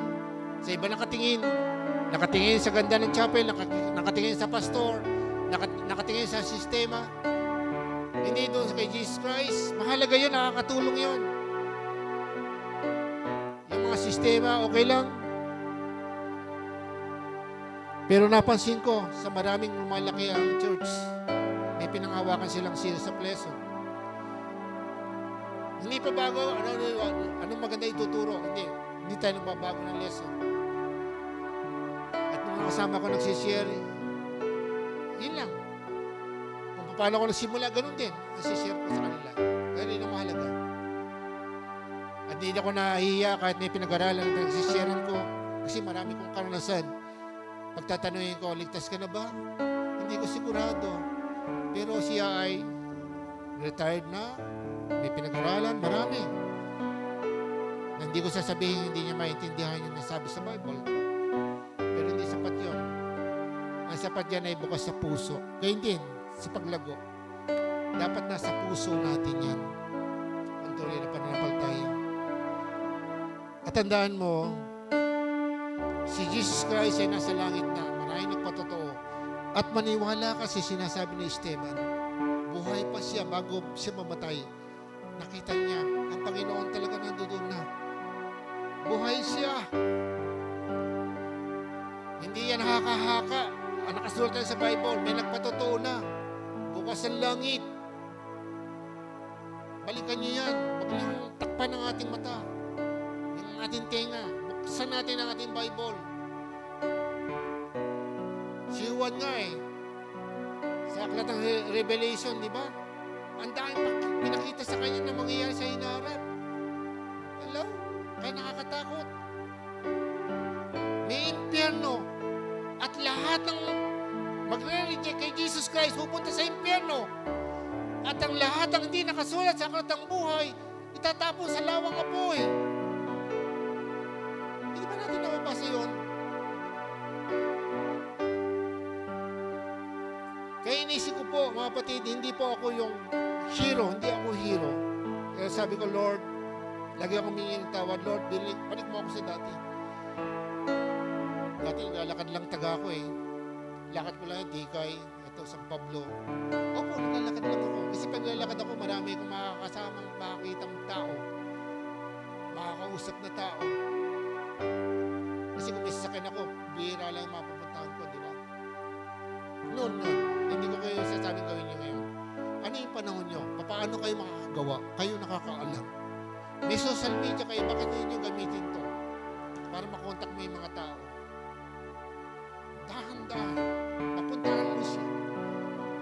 Sa iba nakatingin. Nakatingin sa ganda ng chapel. Nakatingin sa pastor. Nakatingin sa sistema. Hindi doon kay Jesus Christ. Mahalaga yun. Nakakatulong yun. Yung mga sistema, okay lang. Pero napansin ko, sa maraming lumalaki ang church, may pinanghawakan silang seal sa pleso. Hindi pa bago, anong maganda ituturo? Hindi tayo nagbabago ng lesson. At mga kasama ko nagsishare, yun lang. Kung paano ko nagsimula, ganun din. Nagsishare ko sa kanila. Kaya yun ang mahalaga. At hindi ako nahihiya kahit may pinag-aralan na nagsisharean ko. Kasi marami kong karanasan. Pagtatanungin ko, ligtas ka na ba? Hindi ko sigurado. Pero siya ay retired na, may pinag-aralan, marami. Hindi ko sasabihin, hindi niya maintindihan yung nasabi sa Bible. Pero hindi sapat yun. Ang sapat yan ay bukas sa puso. Kaya din, sa paglago. Dapat nasa puso natin yan. Ang tuloy na pananampalataya. At tandaan mo, si Jesus Christ ay nasa langit na. Maraming nagpatotoo. At maniwala kasi sinasabi ni Esteban, buhay pa siya bago siya mamatay. Nakita niya, ang Panginoon talaga nandoon na. Buhay siya. Hindi yan haka-haka. Ang nakasulat sa Bible, may nagpatotoo na. Bukas ang langit. Balikan niyo yan. Huwag niyong takpan ang ating mata. Yung ating tenga. Buksan natin ang ating Bible. Si Juan nga sa aklat ng Revelation, di ba? Ang daming pinakita sa kanya na mangyayari sa hinaharap. Hello? Kaya nakakatakot. May impyerno at lahat ng magre-reject kay Jesus Christ pupunta sa impyerno. At ang lahat ng hindi nakasulat sa aklat ng buhay, itatapon sa lawang apoy. Hindi ba natin nababasa yun? Kaya inisip ko po, mga kapatid, hindi po ako yung hero, hindi ako hero. Kaya sabi ko, Lord, lagi ako humingi ng tawad, Lord, balik mo ako sa dati. Dati naglalakad lang taga ako Lakad ko lang yung Dikay, ito, San Pablo. Opo, naglalakad lang ako. Kasi pag naglalakad ako, marami akong makakasamang makakitang tao. Makakausap na tao. Kasi kung may sasakyan ako, bihira lang yung mapupuntahan ko, di ba? Noon. Hindi ko kayo sasabing gawin nyo ngayon. Ano yung panahon nyo? Paano kayo makakagawa? Kayo nakakaalam. May social media kayo, bakit hindi nyo gamitin to? Para makontak mo yung mga tao. Dahan-dahan. Papuntahan mo siya.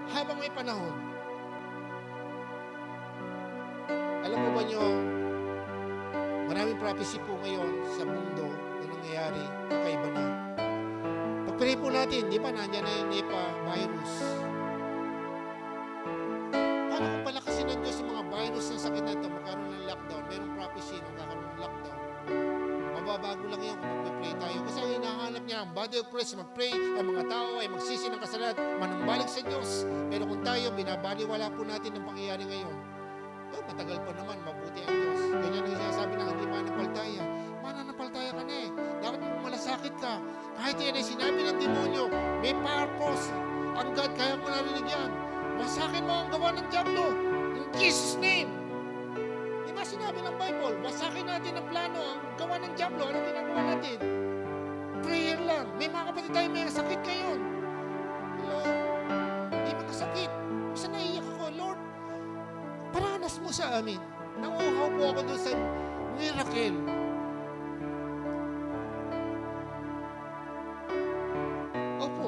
Habang may panahon. Alam mo ba nyo, maraming prophecy po ngayon sa mundo na nangyayari, kakaiba na. Pag-pray po natin, di ba, nandiyan na yung Nipah virus. Paano kung palakasin ng Diyos yung mga virus na sakit na ito, magkaroon ng lockdown, mayroong prophecy na magkakaroon ng lockdown. Mababago lang yan kung mag-pray tayo. Kasi ang hinahanap niya, ang body of Christ, mag-pray, ang mga tao ay magsisi ng kasalanan, manumbalik sa Diyos. Pero kung tayo, binabaliwala po natin ang pangyayari ngayon, matagal pa naman, mabuti ang Diyos. Ganyan ang sinasabi ng hindi mananampalataya. Mananampalataya ka na Dapat kung malasakit ka, kahit yan ay sinabi ng demonyo, may purpose. Ang God, kaya mo narinig yan. Wasakin mo ang gawa ng diablo. In Jesus' name. Di ba sinabi ng Bible, wasakin natin ang plano, ang gawa ng diablo. Ano ginagawa natin? Prayer lang. May mga kapatid tayo, may sakit ngayon. Hello? Hindi magkasakit. Basta naiiyak ako, Lord, paranas mo sa amin. Nanguhaw po ako doon sa miracle. Opo.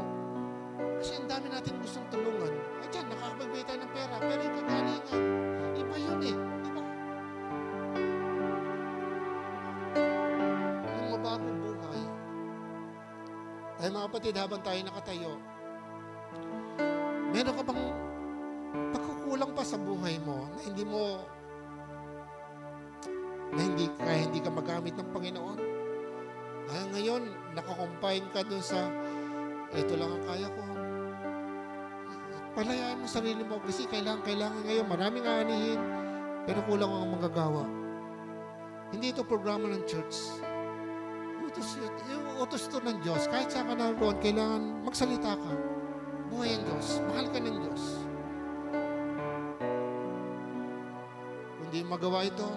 Kasi ang dami natin gustong tulungan. Diyan, nakakapagbigay tayo ng pera. Pero yung kagalingan, iba yun Diba? Yung mabagong buhay. Ay mga kapatid, habang tayo nakatayo, meron ka bang ba sa buhay mo na hindi ka magamit ng Panginoon? Ngayon, nakakompine ka doon sa, ito lang ang kaya ko. Palayaan mo sarili mo kasi kailangan ngayon, maraming aanihin, pero kulang ang magagawa. Hindi ito programa ng church. Utos ito ng Diyos. Kahit saan ka naroon, kailangan magsalita ka. Buhay ang Diyos. Mahal ka ng Diyos. Kung di magawa ito,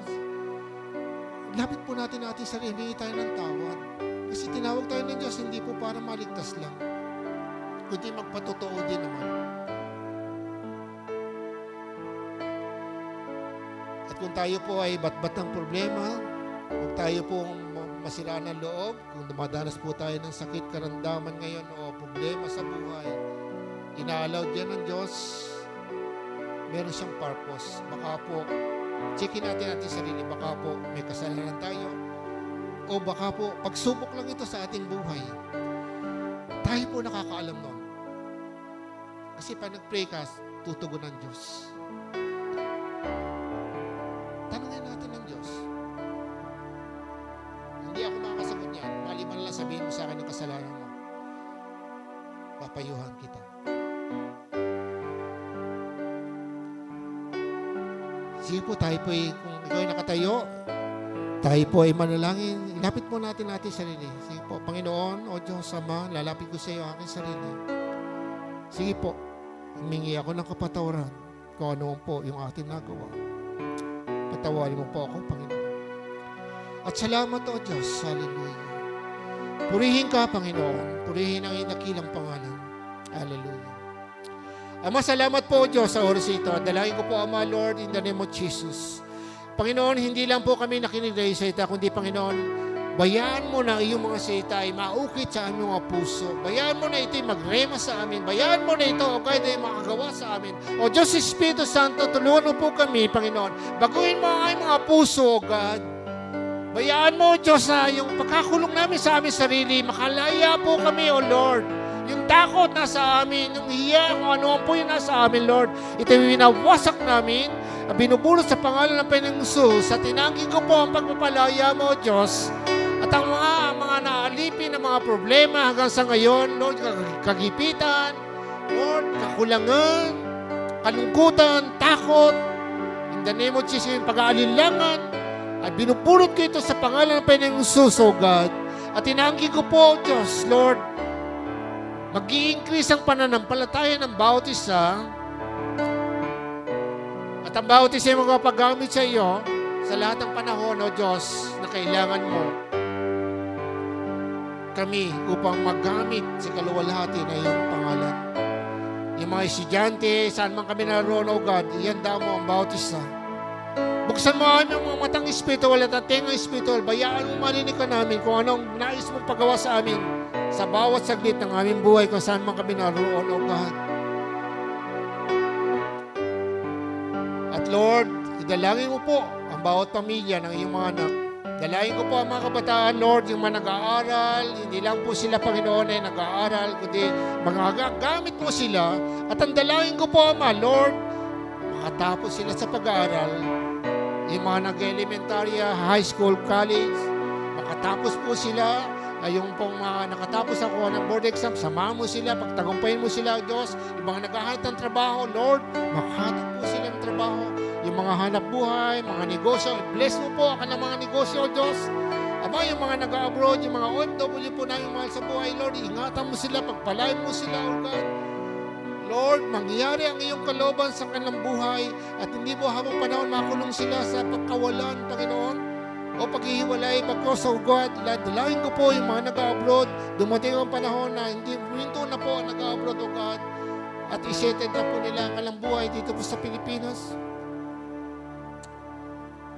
lapit po natin sarili, hingi tayo ng tawad. Kasi tinawag tayo ng Diyos, hindi po para maligtas lang, kundi magpatotoo din naman. At kung tayo po ay batbat ng problema, kung tayo po masira ng loob, kung dumadanas po tayo ng sakit, karamdaman ngayon o problema sa buhay, ina-allow yan ng Diyos, meron siyang purpose. Baka po, checkin natin sarili, baka po may kasalanan tayo, o baka po, pagsubok lang ito sa ating buhay. Tayo po nakakaalam nun. Kasi pag nag-pray ka, tutugon ng Diyos. Tanungin natin ng Diyos. Hindi ako makakasagot niyan. Maliban lang sabihin mo sa akin ang kasalanan mo. Papayuhan kita. Sige po, tayo po kung ikaw ay nakatayo, tayo po ay manalangin. Ilapit po natin sarili. Sige po, Panginoon, o Diyos Ama, lalapit ko sa iyo ang aking sarili. Sige po, humingi ako ng kapatawaran kung ano po yung ating nagawa. Patawarin mo po ako, Panginoon. At salamat, o Diyos. Hallelujah. Purihin ka, Panginoon. Purihin ang inakilang pangalan. Hallelujah. Ama, salamat po, Diyos, sa oras ito. Dalangin ko po, Ama, Lord, in the name of Jesus. Panginoon, hindi lang po kami nakinig sa salita, kundi, Panginoon, bayaan mo na iyong mga salita ay maukit sa aming mga puso. Bayaan mo na ito ay magrema sa amin. Bayaan mo na ito, o kahit ay makagawa sa amin. O Diyos Espiritu Santo, tulungan mo po kami, Panginoon. Baguhin mo ang aming mga puso, O God. Bayaan mo, Diyos, na yung pagkakulong namin sa aming sarili, makalaya po kami, O Lord. Yung takot nasa amin, yung hiya, kung ano po yung nasa amin, Lord. Ito yung winawasak namin, binubulot sa pangalan ng Panginoong Hesus. Sa tinangking ko po ang pagpapalaya mo, Diyos. At ang mga naalipin ng mga problema hanggang sa ngayon, Lord, kagipitan, Lord, kakulangan, kalungkutan, takot, in the name of Jesus, yung pag-aalilangan, at binupulot ko ito sa pangalan ng Panginoong Hesus, O God. At tinangking ko po, Diyos, Lord, mag-i-increase ang pananampalataya ng bawat isa. At ang bawat isa yung magpapagamit sa iyo sa lahat ng panahon, O Diyos, na kailangan mo kami upang magamit sa kaluwalhati na iyong pangalan. Yung mga estudyante, saan man kami naroon, O God, ihanda mo ang bawat isa. Buksan mo ang mga matang espiritual at ang tengang espiritual. Bayaan mo marinig ka namin kung anong nais mong pagawa sa amin sa bawat saglit ng aming buhay kung saan man kami naroon, O God. At Lord, idalangin mo po ang bawat pamilya ng iyong mga anak. Dalangin ko po ang mga kabataan, Lord, yung mga nag-aaral, hindi lang po sila, Panginoon, ay nag-aaral, kundi magagamit mo sila. At ang dalangin ko po, Ama, Lord, makatapos sila sa pag-aaral, yung mga nag-elementarya, high school, college, makatapos po sila. Yung pong nakatapos ako ng board exam, samahan mo sila, pagtagumpayin mo sila, Diyos. Yung mga naghahanap ng trabaho, Lord, makahanap po sila ng trabaho. Yung mga hanap buhay, mga negosyo, bless mo po ang mga negosyo, Diyos. Ama, yung mga nag-abroad, yung mga OFW po na yung mahal sa buhay, Lord, ingatan mo sila, pagpalain mo sila, O God. Lord, mangyari ang iyong kalooban sa kanilang buhay at hindi po habang panahon makulong sila sa pagkawalan, Panginoon, o paghihiwalay, pagkos, O God. Dalangin ko po yung mga nag-abroad, dumating ang panahon na hindi minto na po ang nag-abroad, O God, at isettle na po nila ang kanilang buhay dito po sa Pilipinas.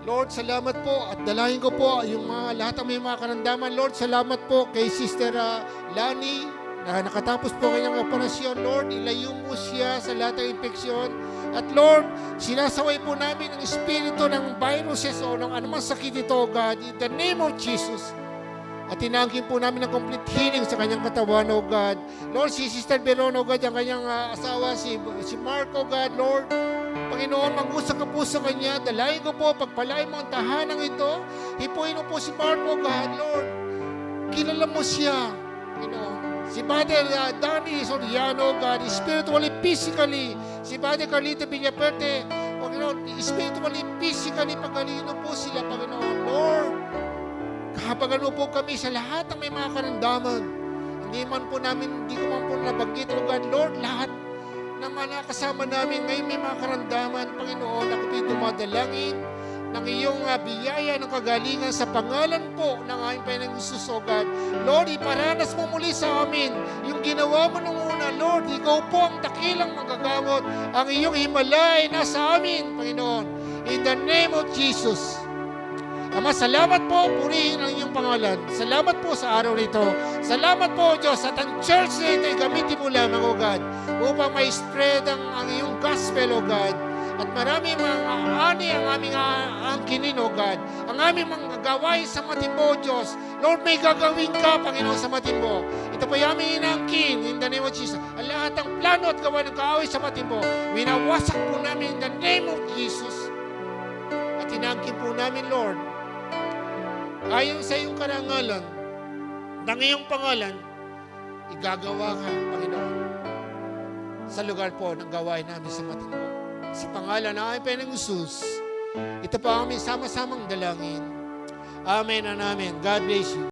Lord, salamat po at dalangin ko po yung lahat ng may mga karamdaman. Lord, salamat po kay Sister Lani na nakatapos po kanyang operasyon. Lord, ilayo mo siya sa lahat ng infeksyon. At Lord, sinasaway po namin ang espiritu ng viruses o ng anumang sakit ito, God, in the name of Jesus. At tinangkin po namin ng complete healing sa kanyang katawan, O God. Lord, si Sister Verona, O God, ang kanyang asawa, si Mark, O God, Lord. Panginoon, mag-usap ka po sa kanya. Dalayan ko po, pagpalain mo ang tahanang ito. Hipuin mo po si Mark, O God, Lord. Kilala mo siya, Panginoon. Si Father Danny Soriano, God, spiritually, physically. Si Father Carlito Villaperte, Panginoon, spiritually, physically, pagalino po sila, Panginoon. Lord, kahabagan mo po kami sa lahat ng may mga karamdaman. Hindi ko man po nabanggit, O God, Lord, lahat ng mga kasama namin ngayon may mga karamdaman, Panginoon, ako po'y dumadalangin ng iyong biyaya ng kagalingan sa pangalan po ng aming Panginoong Hesus, O God. Lord, iparanas mo muli sa amin yung ginawa mo nung una. Lord, ikaw po ang dakilang magagamot. Ang iyong himalay nasa amin, Panginoon. In the name of Jesus. Ama, salamat po, purihin ang iyong pangalan. Salamat po sa araw nito. Salamat po, Diyos, at ang church na ito ay gamitin mo lamang, O God, upang may spread ang iyong gospel, O God. At marami mga ani ang aming angkinin, O God. Ang aming mga gawain sa Matimbo, Diyos. Lord, may gagawin ka, Panginoon, sa Matimbo. Ito po yung aming inangkin in the name of Jesus. Ang lahat ng plano at gawain ng kaaway sa Matimbo, winawasak po namin in the name of Jesus. At inangkin po namin, Lord, ayon sa iyong karangalan, ng iyong pangalan, igagawa ka, Panginoon, sa lugar po ng gawain namin sa Matimbo. Sa pangalan ng aming Panginoong Hesus, ito po ang aming sama-samang dalangin. Amen and amen. God bless you.